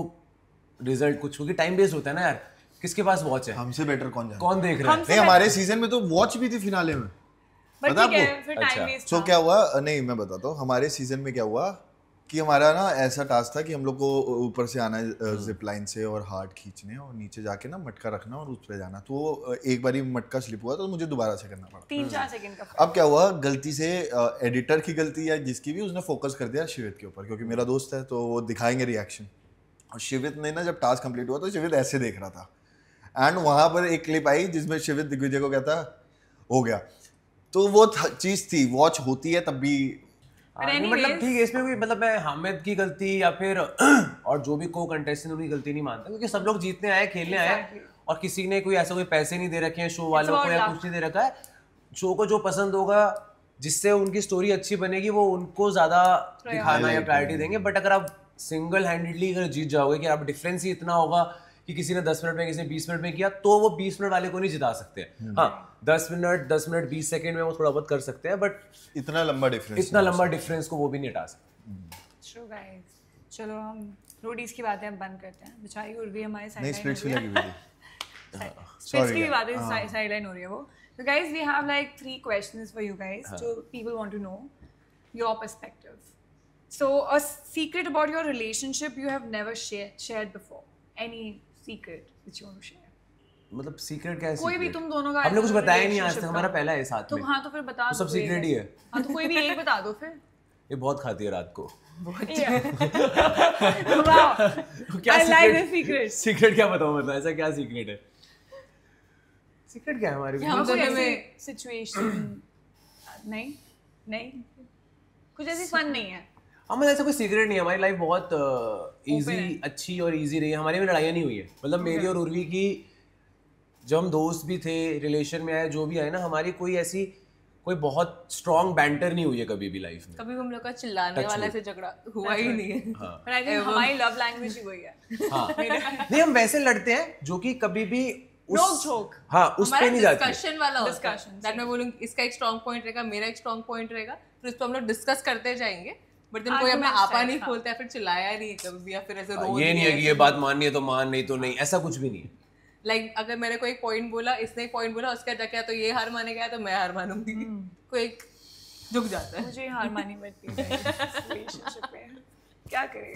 रिजल्ट कुछ, क्योंकि टाइम बेस्ड होता है ना यार, किसके पास वॉच है, हमसे बेटर कौन जाने? कौन देख रहा है? नहीं, हमारे सीजन में तो वॉच भी थी फिनाले में। बट पता ठीक है, आपको? फिर अच्छा। Time waste. सो क्या हुआ, नहीं मैं बताता हूँ, हमारे सीजन में क्या हुआ कि हमारा ना ऐसा टास्क था कि हम लोग को ऊपर से आना है जिप लाइन से, और हार्ट खींचने, और नीचे जाके ना मटका रखना और उस पे जाना। तो एक बार मटका स्लिप हुआ तो मुझे दोबारा से करना पड़ा। 3-4 सेकंड का। अब क्या हुआ, गलती से एडिटर की गलती या जिसकी भी, उसने फोकस कर दिया शिवित के ऊपर, क्योंकि मेरा दोस्त है तो वो दिखाएंगे रिएक्शन। और शिवित ने ना जब टास्क कंप्लीट हुआ तो शिवित ऐसे देख रहा था, एंड वहां पर एक क्लिप आई जिसमें शिवित दिग्विजय को कहता हो गया। तो वो चीज थी, वॉच होती है तब भी। नहीं, मतलब anyways- ठीक है, इसमें कोई मतलब मैं हामिद की गलती या फिर और जो भी को कंटेस्टेंट उनकी गलती नहीं मानता, क्योंकि सब लोग जीतने आए, खेलने आए, और किसी ने कोई ऐसा कोई पैसे नहीं दे रखे हैं शो वालों को, या कुछ नहीं दे रखा है। शो को जो पसंद होगा जिससे उनकी स्टोरी अच्छी बनेगी वो उनको ज्यादा दिखाना या प्रायोरिटी देंगे. बट अगर आप सिंगल हैंडेडली अगर जीत जाओगे कि आप डिफरेंस ही इतना होगा कि किसी ने 10 मिनट में किसी ने 20 मिनट में किया, तो वो 20 मिनट वाले को नहीं जिता सकते. हाँ 10 मिनट 20 सेकंड में वो थोड़ा बहुत कर सकते हैं, बट इतना लंबा डिफरेंस को वो भी नहीं हटा सकते. True guys. चलो हम रोडीज की बातें अब बंद करते हैं. बेचारी उर्वी हमारे नहीं स्प्लिट्स की लगी हुई थी. स्प्लिट्स की भी बातें साइडलाइन हो रही है वो. So guys, we have like 3 questions for you guys. So people want to know your perspective. So a secret about your relationship you have never shared before. Any secret which you want to share? मतलब secret क्या है? कोई भी तुम दोनों का हमने कुछ ऐसा बताया नहीं आज तक, relationship हमारा का. पहला है साथ तो में. हाँ तो फिर बता तो सब दो एक. सीक्रेट ही है. हाँ तो कोई भी एक बता दो फिर. ये बहुत खाती है रात को. Wow. क्या I like the secret. Secret क्या बताऊं, मतलब ऐसा क्या सीक्रेट है? सीक्रेट क्या है हमारे बीच? हम कोई दोनों ऐसी में- सिचुएशन नहीं कुछ ऐसी फन नहीं है. मतलब ऐसा कोई सीक्रेट नहीं है. हमारी लाइफ बहुत इजी है. अच्छी और इजी रही है. हमारी में लड़ाइयाँ नहीं हुई है. मतलब मेरी और उर्वी की जब हम दोस्त भी थे, रिलेशन में आए, जो भी आए ना, हमारी कोई बहुत स्ट्रॉन्ग बैंटर नहीं हुई है कभी भी लाइफ में. कभी हम लोग का चिल्लाने वाला से झगड़ा हुआ ही नहीं है. But I think हमारी लव लैंग्वेज ही वही है. हाँ नहीं, हम वैसे लड़ते हैं जो कि कभी भी नोक-झोंक. हाँ उस पे नहीं जाते. डिस्कशन वाला होता है. Discussion, दैट मैं बोलूंगी इसका एक स्ट्रांग पॉइंट रहेगा, मेरा एक स्ट्रांग पॉइंट रहेगा, फिर उस पर हम लोग डिस्कस करते जाएंगे. बट दिन कोई अपना Arguments आपा नहीं type, खोलता है, फिर चिल्लाया नहीं कभी भी, या फिर ऐसे रोज ये नहीं है कि ये बात माननी है तो मान, नहीं तो नहीं, ऐसा कुछ भी नहीं है. लाइक अगर मेरे को एक पॉइंट बोला, इसने एक पॉइंट बोला, उसके जाके तो ये हार मानेगा तो मैं हार मानूंगी. कोई झुक जाता है. मुझे हार माननी पड़ती है रिलेशनशिप में. क्या करें?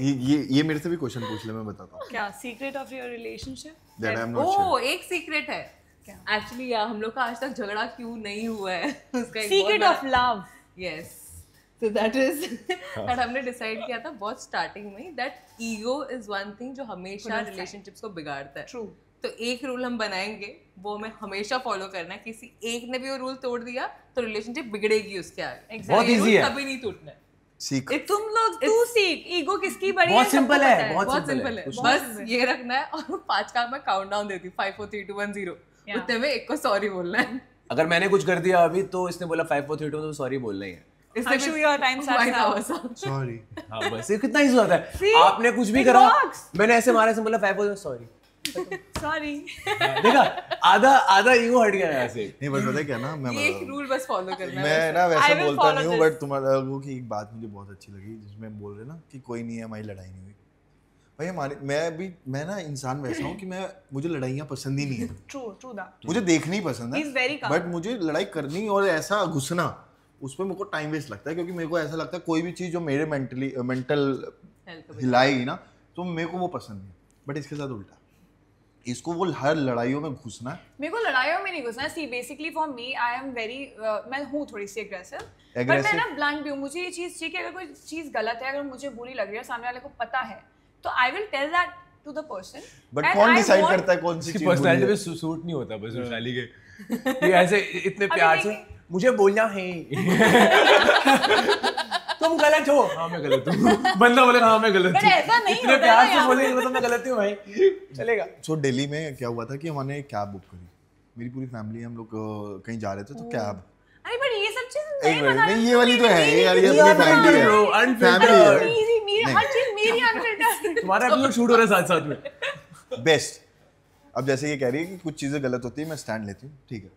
ये मेरे से भी क्वेश्चन पूछ ले, मैं बताता हूँ. क्या secret of your relationship? That I'm not sure. ओ एक सीक्रेट है क्या? एक्चुअली. हम लोग का आज तक झगड़ा क्यों नहीं हुआ है उसका एक secret of love. Yes. So that is that हमने डिसाइड किया था बहुत स्टार्टिंग में that ego is one thing जो हमेशा रिलेशनशिप्स को बिगाड़ता है. True. तो एक रूल हम बनाएंगे, वो हमें हमेशा फॉलो करना है. किसी एक ने भी वो रूल तोड़ दिया तो रिलेशनशिप बिगड़ेगी उसके आगे. बहुत ये easy rule है. कभी नहीं टूटना है. सीख तुम लोग तू सीख. ईगो किसकी बड़ी बहुत है सबको simple है, पता बहुत बहुत simple सिंपल है. कुछ बस ये रखना है और 5 का मैं काउंट डाउन देती हूँ. 5 4 3 2 1 0. Yeah. उतने में एक को सॉरी बोलना है. अगर मैंने कुछ कर दिया अभी तो इसने बोला 5 4 3 2 तो सॉरी बोलना ही है. Harshu, your time starts Vice now. versa. Sorry. हाँ बस ये कितना इजी होता है. See? आपने कुछ भी It करा, works. मैंने ऐसे मारा, ऐसे बोला 5 4 सॉरी. Sorry. देखा, आधा ईगो हट गया यहाँ से. नहीं बस पता है क्या ना, मैं ये एक रूल बस फॉलो करना है. मैं ना I वैसे will बोलता follow नहीं हूँ, this. बट तुम्हारा लोगों की एक बात मुझे बहुत अच्छी लगी जिसमें बोल रहे ना कि कोई नहीं है, हमारी लड़ाई नहीं हुई. भाई हमारी मैं ना इंसान वैसा हूँ कि मुझे लड़ाइयाँ पसंद ही नहीं है. True that. मुझे देखनी ही पसंद He's very है, calm. बट मुझे लड़ाई करनी और ऐसा घुसना उस पर मेरे को टाइम वेस्ट लगता है, क्योंकि मेरे को ऐसा लगता है कोई भी चीज़ जो मेरे मेंटल हिलाएगी ना, तो मेरे को वो पसंद नहीं. बट इसके साथ उल्टा, इसको वो हर लड़ाइयों में घुसना है. मेरे को लड़ाइयों में नहीं घुसना है. See basically for me I am very मैं हूँ थोड़ी सी एग्रेसिव, बट मैं ना ब्लंट भी हूँ. मुझे ये चीज़ चाहिए कि अगर कोई चीज़ गलत है, अगर मुझे बुरी लग रही है, सामने वाले को पता है, तो I will tell that to the person. But कौन डिसाइड करता है कौन सी इसकी चीज़ पर्सनालिटी बुरी पे है? सूट नहीं होता बस वैशाली के. ये ऐसे इतने प्यार से मुझे बोलना है तुम गलत हो. हाँ मैं गलत हूँ. बंदा बोले हाँ मैं गलत But हूँ. ऐसा नहीं इतने होता प्यार ना से यार. बोले तो मैं गलत हूँ भाई. चलेगा. सो दिल्ली में क्या हुआ था कि हमने एक कैब बुक करी, मेरी पूरी फैमिली, हम लोग कहीं जा रहे थे, तो कैब. अरे बट ये सब चीज़ एक नहीं मिनट, बताना. नहीं ये वाली तो है यार, ये You अपनी are फैमिली filtered, है. bro, Family unfiltered. है. मेरी हर चीज़ मेरी अनफिल्टर्ड. तुम्हारा एपिसोड शूट हो रहा है साथ साथ में. बेस्ट. अब जैसे ये कह रही है कि कुछ चीजें गलत होती है, मैं स्टैंड लेती हूँ, ठीक है.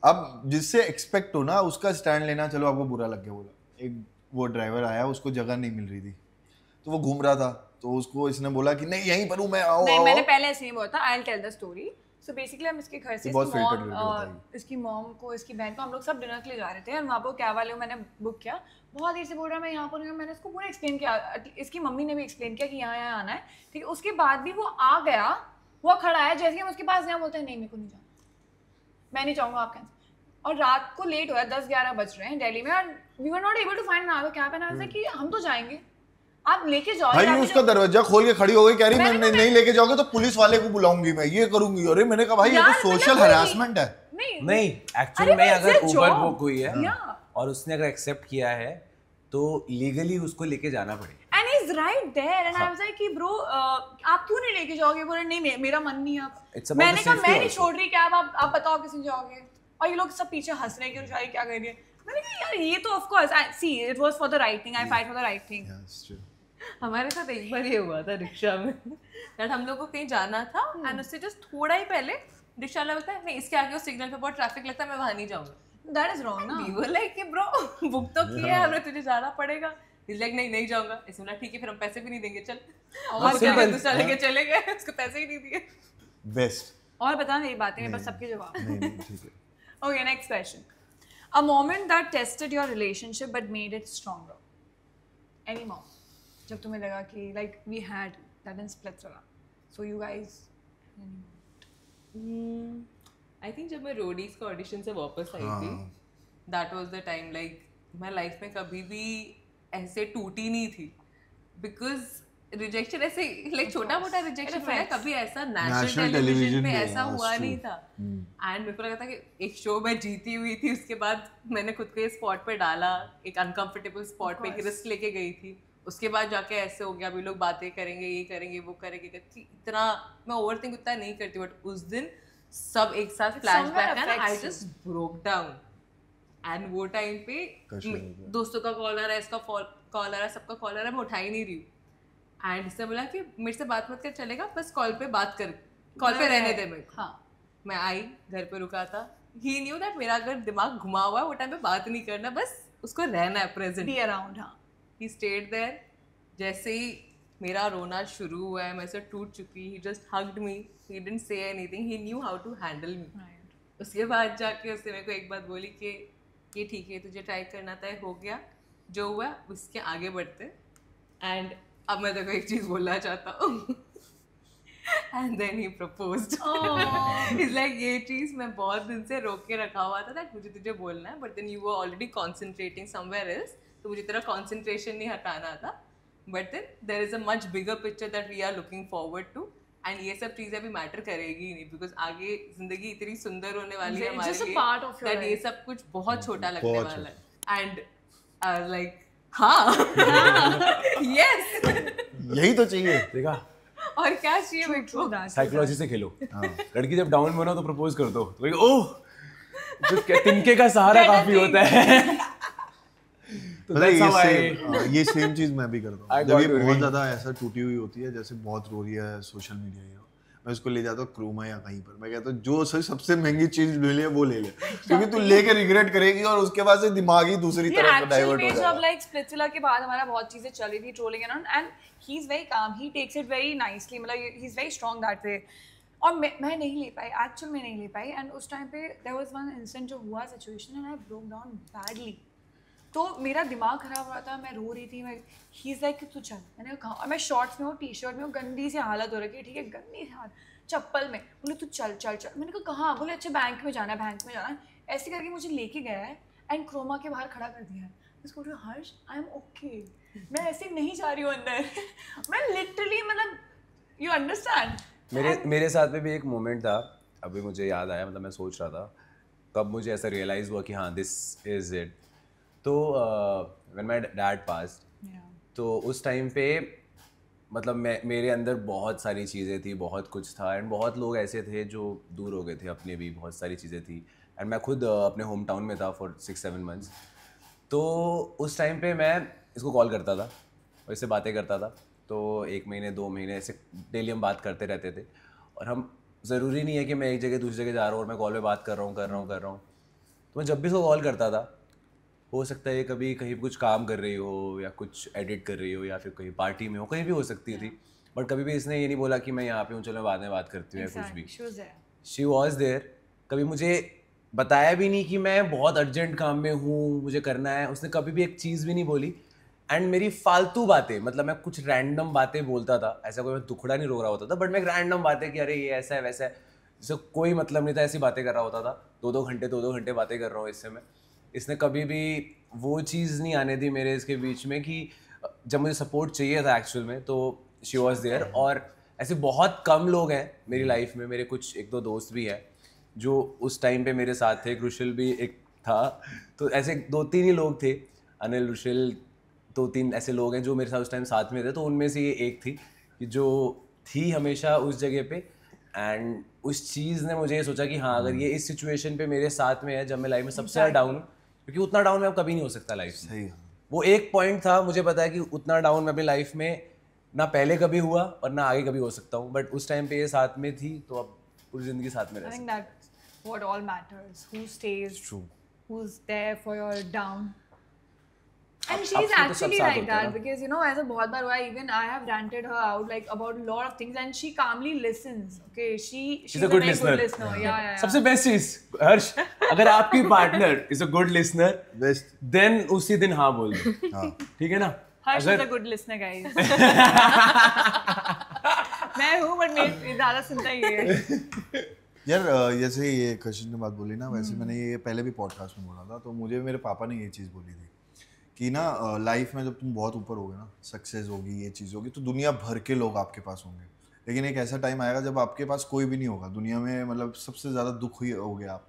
अब जिससे एक्सपेक्ट हो ना उसका स्टैंड लेना, चलो आपको बुरा लग गया. बोला एक वो ड्राइवर आया, उसको जगह नहीं मिल रही थी, तो वो घूम रहा था, तो उसको इसने बोला कि नहीं यहीं पर हूँ मैं, आओ नहीं, आओ. मैंने पहले ऐसे नहीं बोला था. I will tell the story. So basically हम इसके घर से बहुत filtered करके बताइए. इसकी मॉम को, इसकी बहन को, हम लोग सब डिनर के लिए जा रहे थे, और वहाँ पर कैब वाले को मैंने बुक किया. बहुत देर से बोल रहा है मैं यहाँ पर हूँ. मैंने इसको पूरा एक्सप्लेन किया, इसकी मम्मी ने भी एक्सप्लेन किया कि यहाँ आना है, ठीक है. उसके बाद भी वो आ गया, वो खड़ा है. जैसे ही हम उसके पास गए, बोलते हैं नहीं मेरे को नहीं जाना, मैं नहीं चाहूँगा आप कैंसिल. और रात को लेट हुआ, 10-11 बज रहे हैं दिल्ली में, और we were not able to find another cab. And I was like कि हम तो जाएंगे, आप लेके जाओ. भाई उसका दरवाजा खोल के खड़ी हो गई, कह रही मैं नहीं लेके जाओगे तो पुलिस वाले को बुलाऊंगी, मैं ये करूंगी. अरे मैंने कहा भाई ये यार, तो सोशल मतलब हरासमेंट है. नहीं एक्चुअली अरे में but अगर it's a Uber job. Book हुई है Yeah. और उसने अगर एक्सेप्ट किया है तो लीगली उसको लेके जाना पड़ेगा. And he's right there, and I was like कि bro आप क्यों नहीं लेके जाओगे? बोले नहीं मेरा मन नहीं है. It's about मैंने the कहा safety मैं नहीं also. छोड़ रही कैब, आप बताओ किसी जाओगे. और ये लोग सब पीछे हंस रहे हैं कि उशारी क्या कर रही है. मैंने कहा यार ये तो of course see it was for the right thing, I fight for the right thing. Yeah, it's true. हमारे साथ एक बार ये हुआ था रिक्शा में दैट हम लोग को कहीं जाना था एंड उससे जस्ट थोड़ा ही पहले रिक्शा वाला बोलता है नहीं इसके आगे उस सिग्नल पे बहुत ट्रैफिक लगता है मैं वहां नहीं जाऊंगा. दैट इज रॉन्ग ना. वी वर लाइक कि ब्रो बुक तो किया है हमने तुझे जाना पड़ेगा. इज लाइक नहीं जाऊंगा. इसने बोला ठीक है फिर हम पैसे भी नहीं देंगे चल. और क्या दूसरा लेके चले गए उसको पैसे ही नहीं दिए. Best. और बता मेरी बातें में बस सबके जवाब. नहीं ठीक है. Okay, next question. A moment that tested your relationship but made it stronger. Any moment? जब तुम्हें लगा कि like we had that in Splitsvilla. So you guys. I think जब मैं रोडीज का ऑडिशन से वापस आई थी that was the time like मैं लाइफ में कभी भी ऐसे टूटी नहीं थी बिकॉज रिजेक्शन ऐसे लाइक छोटा मोटा रिजेक्शन मिला कभी ऐसा नेशनल टेलीविजन पे ऐसा हुआ नहीं था. एंड मेरे को लगा था कि एक शो में जीती हुई थी उसके बाद मैंने खुद को ये स्पॉट पे डाला एक अनकंफर्टेबल स्पॉट पे एक रिस्क लेके गई थी. उसके बाद जाके ऐसे हो गया अभी लोग बातें करेंगे ये करेंगे वो करेंगे. इतना मैं ओवरथिंक उतना नहीं करती बट उस दिन सब एक साथ फ्लैशबैक है I just broke down. And वो टाइम पे दोस्तों का कॉल आ रहा है इसका कॉल आ रहा है सबका कॉल आ रहा है मैं उठा ही नहीं रही हूँ. एंड इसने बोला कि मेरे से बात मत कर चलेगा बस कॉल पे बात कर कॉल पे रहने दे मेरे को. हाँ मैं आई घर पे रुका था. ही न्यू दैट मेरा अगर दिमाग घुमा हुआ है वो टाइम पे बात नहीं करना बस उसको रहना है प्रेजेंट Be around. हाँ. He stayed there. जैसे ही मेरा रोना शुरू हुआ है मैं से टूट चुकी he just hugged me. He didn't say anything. He knew how to handle me. उसके बाद जाके उसने मेरे को एक बात बोली कि ये ठीक है तुझे ट्राई करना था हो गया जो हुआ उसके आगे बढ़ते. एंड अब मैं तेरे को एक चीज बोलना चाहता हूँ. And then he proposed. It's like ये चीज मैं बहुत दिन से रोक के रखा हुआ था दैट मुझे तुझे बोलना है but then you were already concentrating somewhere else तो मुझे तेरा कॉन्सेंट्रेशन नहीं हटाना था. But then there is a much bigger picture that we are looking forward to. And ये सब चीजें भी मैटर करेगी ही नहीं बिकॉज आगे जिंदगी इतनी सुंदर होने वाली है हमारे लिए दैट ये सब कुछ बहुत छोटा लगने वाला है. एंड लाइक हाँ यस यही तो चाहिए. देखा और क्या चाहिए मेरे को. साइकोलॉजी से खेलो. लड़की जब डाउन में हो तो प्रपोज कर दो तो ओह जो तिनके का सहारा काफी होता है. तो ये सेम चीज मैं भी करता हूँ जब ये बहुत ज्यादा ऐसा टूटी हुई होती है जैसे बहुत रो रही है सोशल मीडिया या मैं उसको ले जाता हूँ क्रोमा या कहीं पर. मैं कहता हूँ जो सबसे महंगी चीज ले वो ले ले क्योंकि तू लेके रिग्रेट करेगी और उसके बाद से दिमाग ही दूसरी तरफ डाइवर्ट हो जाएगा. जब लाइक स्प्लिट्सविला के बाद हमारा बहुत चीजें चल रही थी trolling and he is very calm. He takes it very nicely. मतलब he is very strong that way. और मैं नहीं ले पाई एक्चुअल में नहीं ले पाई. एंड उस टाइम पे देयर वाज वन इंसिडेंट जो हुआ situation and I broke down badly. तो मेरा दिमाग खराब हो रहा था मैं रो रही थी. मैं ही इज लाइक तू चल. मैंने कहा और मैं शॉर्ट्स में हूँ टी शर्ट में हूँ गंदी सी हालत हो रखी है ठीक है गंदी सी हालत चप्पल में. बोले तू चल चल चल. मैंने कहा कहाँ. बोले अच्छा बैंक में जाना है. ऐसे करके मुझे लेके गया है एंड क्रोमा के बाहर खड़ा कर दिया है. उसको बोल हर्ष आई एम ओके. मैं ऐसे नहीं जा रही हूँ अंदर. मैं लिटरली मतलब यू अंडरस्टैंड. मेरे साथ में भी एक मोमेंट था अभी मुझे याद आया. मतलब मैं सोच रहा था कब मुझे ऐसा रियलाइज हुआ कि हाँ दिस इज इट. तो व्हेन माय डैड पास्ड तो उस टाइम पे मतलब मेरे अंदर बहुत सारी चीज़ें थी बहुत कुछ था एंड बहुत लोग ऐसे थे जो दूर हो गए थे अपने भी बहुत सारी चीज़ें थी. एंड मैं खुद अपने होम टाउन में था फॉर 6-7 मंथ्स. तो उस टाइम पे मैं इसको कॉल करता था और इससे बातें करता था. तो 1 महीने 2 महीने ऐसे डेली हम बात करते रहते थे. और हम ज़रूरी नहीं है कि मैं एक जगह दूसरी जगह जा रहा हूँ और मैं कॉल पे बात कर रहा हूँ. तो मैं जब भी इसको कॉल करता था हो सकता है कभी कहीं कुछ काम कर रही हो या कुछ एडिट कर रही हो या फिर कहीं पार्टी में हो कहीं भी हो सकती थी. बट कभी भी इसने ये नहीं बोला कि मैं यहाँ पे हूँ चलो बाद में बात करती हूँ या कुछ भी. She was there. कभी मुझे बताया भी नहीं कि मैं बहुत अर्जेंट काम में हूँ मुझे करना है. उसने कभी भी एक चीज़ भी नहीं बोली. एंड मेरी फालतू बातें मतलब मैं कुछ रैंडम बातें बोलता था. ऐसा कोई मैं दुखड़ा नहीं रो रहा होता था बट मैं रैंडम बातें कि अरे ये ऐसा है वैसा है जिससे कोई मतलब नहीं था ऐसी बातें कर रहा होता था. 2-2 घंटे बातें कर रहा हूँ इससे मैं. इसने कभी भी वो चीज़ नहीं आने दी मेरे इसके बीच में कि जब मुझे सपोर्ट चाहिए था एक्चुअल में तो शी वॉज देयर. और ऐसे बहुत कम लोग हैं मेरी लाइफ में. मेरे कुछ 1-2 दोस्त भी हैं जो उस टाइम पे मेरे साथ थे. रुशिल भी एक था. तो ऐसे 2-3 ही लोग थे. अनिल रुशिल 2-3 ऐसे लोग हैं जो मेरे साथ उस टाइम साथ में थे. तो उनमें से ये एक थी जो थी हमेशा उस जगह पे. एंड उस चीज़ ने मुझे ये सोचा कि हाँ अगर ये इस सिचुएशन पे मेरे साथ में है जब मैं लाइफ में सबसे ज़्यादा डाउन हूँ क्योंकि उतना डाउन मैं अब कभी नहीं हो सकता लाइफ में। सही है। वो एक पॉइंट था, मुझे पता है कि उतना डाउन मैं अपनी लाइफ में ना पहले कभी हुआ और ना आगे कभी हो सकता हूँ, बट उस टाइम पे ये साथ में थी तो अब पूरी जिंदगी साथ में रह I think सकते हैं। that's what all matters. Who stays, True. who's there for your down. And Ups she's में तो सब actually साथ like होते हैं that ना। because you know ऐसा बहुत बार हुआ है, even I have ranted her out like about a lot of things and she calmly listens. Okay, she's a good very listener. good listener. Yeah. सबसे best चीज हर्ष, अगर आपकी partner is a good listener best. Then उसी दिन हाँ बोल दो, हाँ ठीक है ना? Harsh is अगर a good listener, guys. मैं हूँ but मेरे ज़्यादा सुनता ही है. यार जैसे ये कशिश ने बात बोली ना, वैसे मैंने ये पहले भी पॉडकास्ट में बोला था, तो मुझे मेरे पापा ने ये चीज़ बोली थी कि ना लाइफ में जब तुम बहुत ऊपर होगे ना, सक्सेस होगी, ये चीज़ होगी, तो दुनिया भर के लोग आपके पास होंगे, लेकिन एक ऐसा टाइम आएगा जब आपके पास कोई भी नहीं होगा दुनिया में, मतलब सबसे ज़्यादा दुख हुई होगे आप,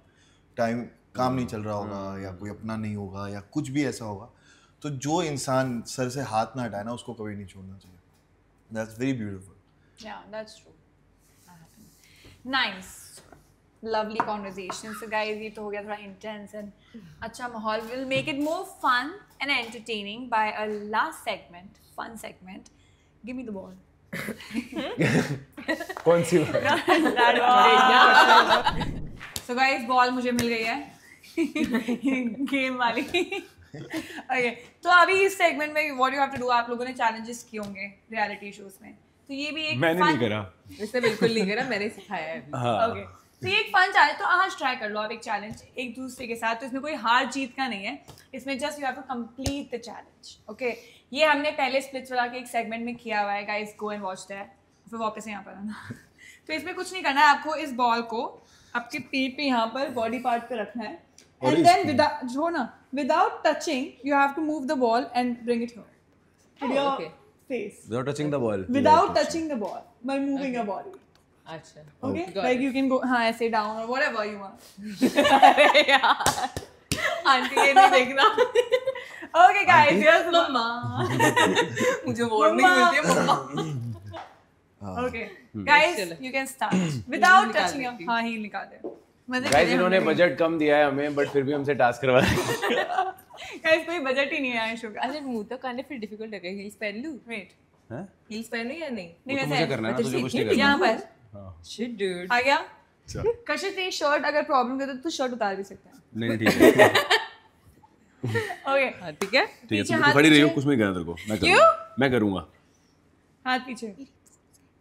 टाइम काम नहीं चल रहा होगा या कोई अपना नहीं होगा या कुछ भी ऐसा होगा, तो जो इंसान सर से हाथ ना हटाए ना, उसको कभी नहीं छोड़ना चाहिए. That's very beautiful. Yeah, that's true. Nice. Lovely conversation. So guys, ये तो हो गया थोड़ा intense and अच्छा माहौल. We'll make it more fun and entertaining by a last segment, fun segment. Give me the ball. कौन सी बात? That ball. So guys, ball मुझे मिल गई है. Game वाली. Okay. तो अभी इस segment में what you have to do, आप लोगों ने challenges किए होंगे reality shows में. तो ये भी एक मैंने नहीं करा. इसने बिल्कुल नहीं करा, मैंने सिखाया है अभी. हाँ. ओके तो ये एक फन चैलेंज, तो आज ट्राई कर लो आप एक चैलेंज एक दूसरे के साथ. तो इसमें कोई हार जीत का नहीं है, इसमें just you have to complete the challenge. Okay, ये हमने पहले स्प्लिट्स वाला के एक सेगमेंट में किया हुआ है. Guys go and watch that. फिर वापस यहाँ पर आना. तो इसमें कुछ नहीं करना है, आपको इस बॉल को आपके पेट पे यहाँ पर बॉडी पार्ट पे रखना है एंड देन जो ना without touching you have to move the ball and bring it here your okay. Face Without touching the ball. without touching the ball by moving your body. अच्छा. Okay, got like it. you can go हाँ ऐसे down or whatever you want. अरे यार, aunty ये नहीं देखना. Okay guys, here's मम्मा. मुझे warning मिलती है मम्मा. Okay, guys, चलो. you can start without निकाल touching your. देती. हाँ ही निकाल दे. मजे Guys, करिए इन्होंने हमने. बजट कम दिया है हमें, बट फिर भी हमसे टास्क करवा रहे हैं. Guys कोई बजट ही नहीं है आयुष का. अच्छा मुंह तो करने फिर डिफिकल्ट है. हील्स पहन लूं? Wait, हैं? हील्स पहनूं या नहीं? नहीं वो तो मुझे वैसे करना है ना, तुझे कुछ नहीं यहाँ करना. पर हाँ. Shit dude. आ गया. चल. कशिश तेरी शर्ट अगर प्रॉब्लम दे तो शर्ट उतार भी सकते हैं. नहीं ठीक है. Okay, हाँ ठीक है. ठीक है, पीछे तुम हाथ खड़ी रही हो, पीछे. कुछ नहीं करना तेरे को. मैं क्यों? करूँगा. मैं करूँगा. हाथ पीछे.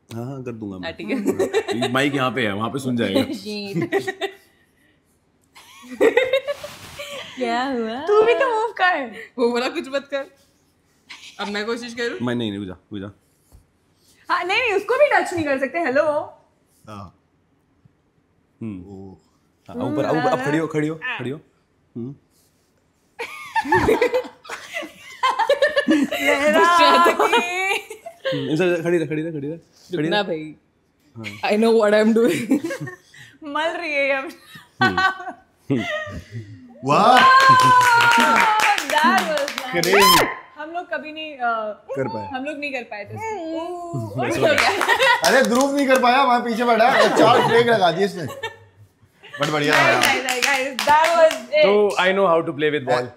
हाँ हाँ कर दूंगा हाँ मैं. ठीक है. माइक यहाँ पे है, वहाँ पे सुन जाएगा. क्या हुआ? तू भी तो मूव कर. वो बोला कुछ मत कर. अब मैं कोशिश करूं. मैं नहीं रुक जा रुक जा. हाँ नहीं उसको भी टच नहीं कर सकते. हेलो. हाँ. हम्म. ओ. हाँ, ऊपर अब खड़ी हो खड़ी हो खड़ी हो. ऐसे खड़ी रह खड़ी रह खड़ी रह खड़ी रुकना रह. भाई. I know what I'm doing. मल रही है अब. वाह. That was nice. Crazy. हम लोग कभी नहीं कर पाए. हम लोग नहीं कर पाए थे. अरे ध्रुव नहीं कर पाया, वहाँ पीछे बैठा है, 4 ब्रेक लगा दिए इसने. बट बढ़िया था यार. Guys, that was it. So I know how to play with ball.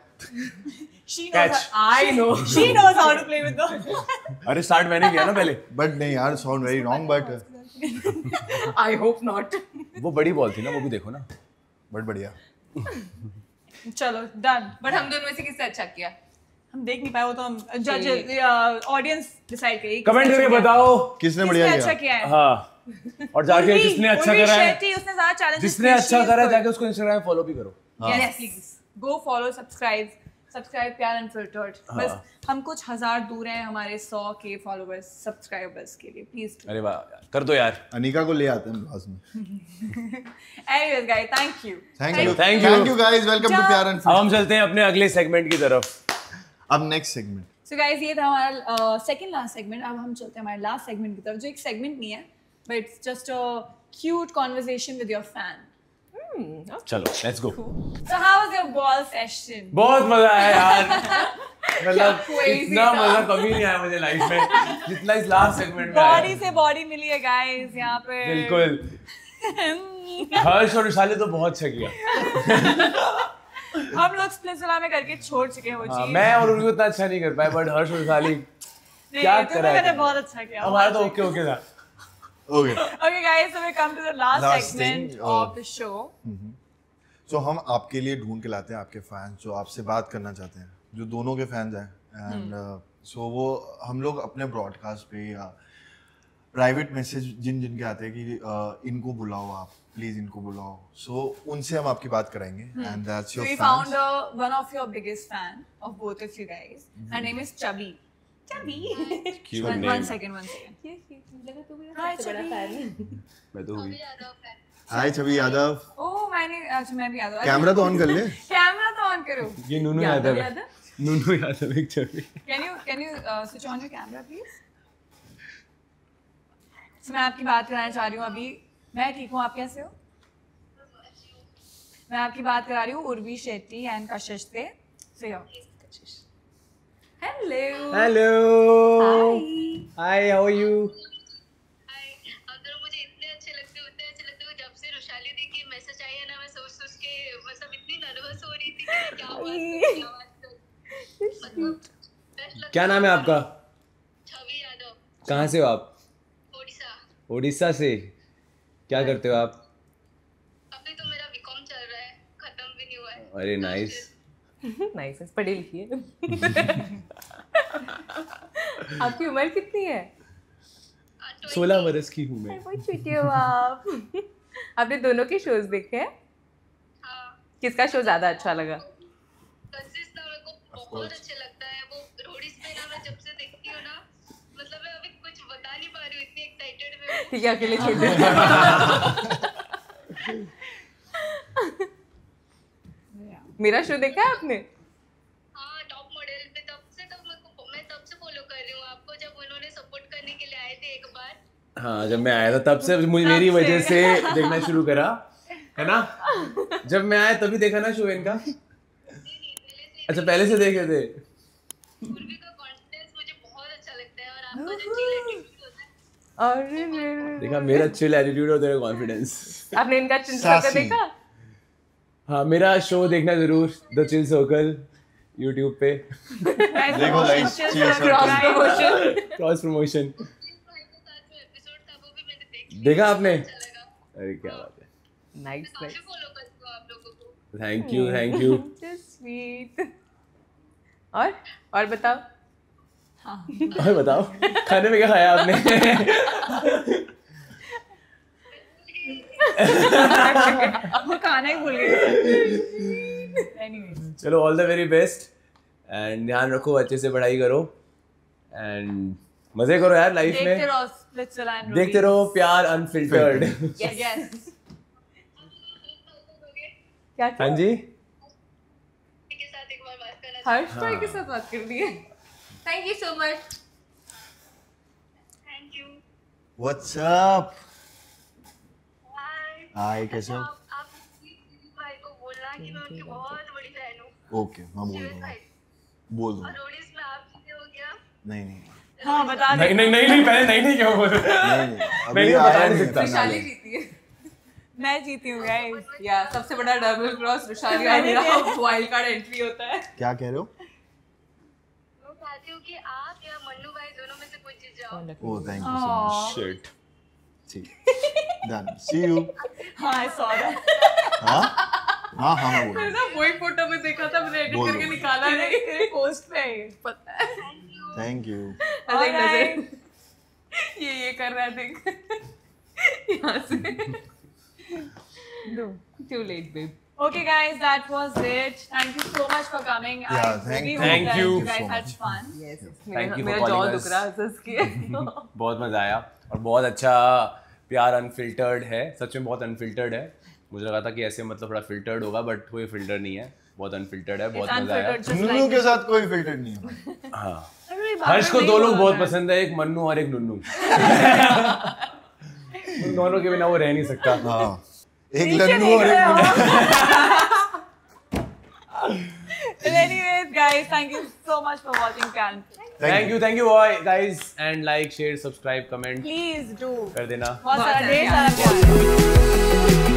She knows. Catch. I know. She knows how to play with the. अरे स्टार्ट मैंने किया ना पहले. बट नहीं यार, sound very wrong, but I hope not. वो बड़ी ball थी ना, वो भी देखो ना. बट बढ़िया. चलो डन. But हम दोनों में से किसने अच्छा किया? हम देख नहीं पाए, वो तो हम जज ऑडियंस डिसाइड करेगी. कमेंट करके बताओ किसने बढ़िया अच्छा किया? किया है. हाँ. और जाके जिसने अच्छा करा है, उसने ज्यादा चैलेंज. जिसने अच्छा करा है जाके उसको इंस्टाग्राम पे फॉलो भी करो. Yes, please. Go follow, subscribe प्यार अनफिल्टर्ड. बस हम कुछ 1000 दूर हैं हमारे 100 के फॉलोअर्स सब्सक्राइबर्स के लिए. प्लीज. अरे वाह कर दो यार. अनिका को ले आते हैं क्लास में. Anyways guys, thank you. Thank you. Thank you. Thank you guys. Welcome to प्यार एंड अब हम चलते हैं अपने अगले सेगमेंट की तरफ. अब नेक्स्ट सेगमेंट. So guys, ये था हमारा सेकंड लास्ट सेगमेंट. अब हम चलते हैं हमारे लास्ट सेगमेंट की तरफ, जो एक सेगमेंट नहीं है, but it's just a cute conversation with your fan. चलो let's go. So how was your ball session? बहुत मजा आया यार. मतलब crazy इतना था. मजा कभी नहीं आया मुझे लाइफ में जितना इस लास्ट सेगमेंट में आया. बॉडी से बॉडी मिली है गाइस यहाँ पे. बिल्कुल. हर्ष और विशाली तो बहुत अच्छा किया. हम लोग स्प्लिट्सविला में करके छोड़ चुके हैं वो हाँ, चीज। मैं और उर्वी उतना अच्छा नहीं कर पाए, बट हर्ष और विशाली क्या नहीं, करा है मैंने तुमने? बहुत अच्छा किया। हमारा तो ओके ओके था। Okay Okay guys, so we come to the last Last segment thing, of the show. सो हम आपके लिए ढूंढ के लाते हैं आपके फैंस जो आपसे बात करना चाहते हैं, जो दोनों के फैंस हैं, एंड सो वो हम लोग अपने ब्रॉडकास्ट पे या प्राइवेट मैसेज जिन जिन के आते हैं कि इनको बुलाओ, आप प्लीज इनको बुलाओ, सो उनसे हम आपकी बात कराएंगे, and that's So your we fans. found one of your biggest fan of both of you guys. Her name is Chubby. Chubby. Cute one name. second. Hi सबसे बड़ा Chubby. fan है। मैं तो हुई। हाय छवि यादव, Oh अच्छा मैं भी आ जाऊँ। कैमरा तो ऑन कर ले. कैमरा तो ऑन करो. ये नूनू यादव है। नूनू यादव एक छवि। Can you switch on your camera please? So मैं आपकी बात कराना चाह रही हूँ अभी. मैं ठीक हूँ, आप कैसे हो? मैं आपकी बात करा रही हूँ उर्वी शेट्टी एंड कशिश से. So yeah. Hello. Hello. Hi. Hi, how are you? आप दोनों मुझे इतने अच्छे लगते हो जब से रुशाली दी की मैसेज आई है ना, मैं सोच के मतलब इतनी नर्वस हो रही थी कि क्या बात मतलब best लगता क्या नाम है आपका? छवि यादव, कहाँ से हो आप? ओडिशा। उड़ीसा से। क्या करते हो आप? अभी तो मेरा बीकॉम चल रहा है, खत्म भी नहीं हुआ है। अरे नाइस। नाइस, पढ़ी लिखी है। आपकी उम्र कितनी है? 16 बरस की हूँ मैं। बहुत छोटे हो आप। आपने दोनों के शोज देखे हैं? हाँ, किसका शो ज्यादा अच्छा लगा? कशिश ना मेरे को बहुत अच्छा लगता है। वो रोडिस पे ना मैं जब से देखती हूँ ना, मतलब मैं अभी कुछ बता नहीं पा रही हूँ, इतनी एक्साइटेड में हूँ। ठीक है, अकेले छोटे। मेरा शो देखा है आपने? हाँ, टॉप मॉडल पे मैं तब से फॉलो कर रही हूँ आपको, जब उन्होंने सपोर्ट करने के लिए आए थे एक बार। हाँ, जब मैं आया था तब से मुझे मेरी वजह से देखना शुरू करा, है ना? जब मैं आया तभी देखा ना शो इनका। अच्छा, पहले से देखे थे। उर्वी का कॉन्फिडेंस मुझे बहुत अच्छा लगता है, और आपका जो चिल एटीट्यूड होता है। अरे देखा, मेरा चिल एटीट्यूड और तेरा कॉन्फिडेंस। आपने इनका चिल सर्कल सासी। देखा? हाँ, मेरा शो देखना जरूर, द चिल सर्कल यूट्यूब पे। देखो guys, cheers cross promotion. Cross promotion जिस भाई के साथ में एपिसोड था वो भी मैंने देख लिया, देखा आपने? अच्छा लगा। अरे क्या बात है। नाइस काफी फॉलो करती हूँ आप लोगों को। Thank you, thank you. Sweet. और बताओ। और बताओ, खाने में क्या खाया आपने? वो खाना ही भूल गई. Anyway. चलो, all the very best, and ध्यान रखो, अच्छे से पढ़ाई करो, एंड मजे करो यार लाइफ देखते में। रहो स्प्लिट्सविला एंड देखते रहो प्यार अनफिल्टर्ड। Yes. क्या हाँ जी। के साथ एक बार बात करना हर्ष भाई के साथ बात कर ली है। Thank you so much. Thank you. What's up? Bye. Hi, कैसे हो? आप प्लीज भाई को बोलना कि मैं उनकी बहुत बड़ी फैन हूँ। ओके, मैं बोल शिव दूंगा, भाई, बोल और दूंगा. रोडिस में आप जीते हो गया। नहीं नहीं हाँ बता दे. नहीं, पहले नहीं क्यों बोल रहे? नहीं, अभी नहीं, बता आया नहीं नहीं सकता। finale. रुशाली जीती है। मैं जीती हूँ गाइस. या सबसे बड़ा डबल क्रॉस रुशाली और मेरा वाइल्ड कार्ड एंट्री होता है। क्या कह रहे हो? मैं चाहती हूँ कि आप या मन्नू भाई दोनों में से कोई चीज जाओ। Oh, thank you so much. Shit. ठीक, डन. See you. हाँ I saw that. हाँ हाँ, मैं बोल रहा हूँ. ना वही फोटो में देखा था, मैंने एडिट बोल करके दो. निकाला मैंने नहीं। तेरे पोस्ट पे है. पता है। Thank you. अरे Alright. नजर ये कर रहा है, देख यहाँ से। Too late, babe. Okay guys, that was it. Thank you so much for coming. Yeah, I thank really you. hope Thank that you you guys so had much. fun. Thank you for मेरा jaw calling दुख us. रहा है हंस के। बहुत मजा आया, और बहुत अच्छा प्यार अनफिल्टर्ड है, सच में बहुत अनफिल्टर्ड है। मुझे लगा था कि ऐसे मतलब थोड़ा फिल्टर्ड होगा, बट कोई फिल्टर नहीं है, बहुत अनफिल्टर्ड है, बहुत It's मजा आया। unfiltered, just नुन्नू like के साथ कोई फिल्टर नहीं है. हाँ, अरे बाबा, हर्ष को नहीं दो लोग बोला बहुत था. पसंद है, एक मन्नू और एक नुन्नू। उन दोनों के बिना वो रह नहीं सकता। हाँ, एक नीचे लन्नू और देख एक रहे हो. But anyways, guys, thank you so much for watching Can. Thank you guys, and like, share, subscribe, comment Please do. कर देना। बहुत सारा बहुत ढेर सारा सारा प्यार.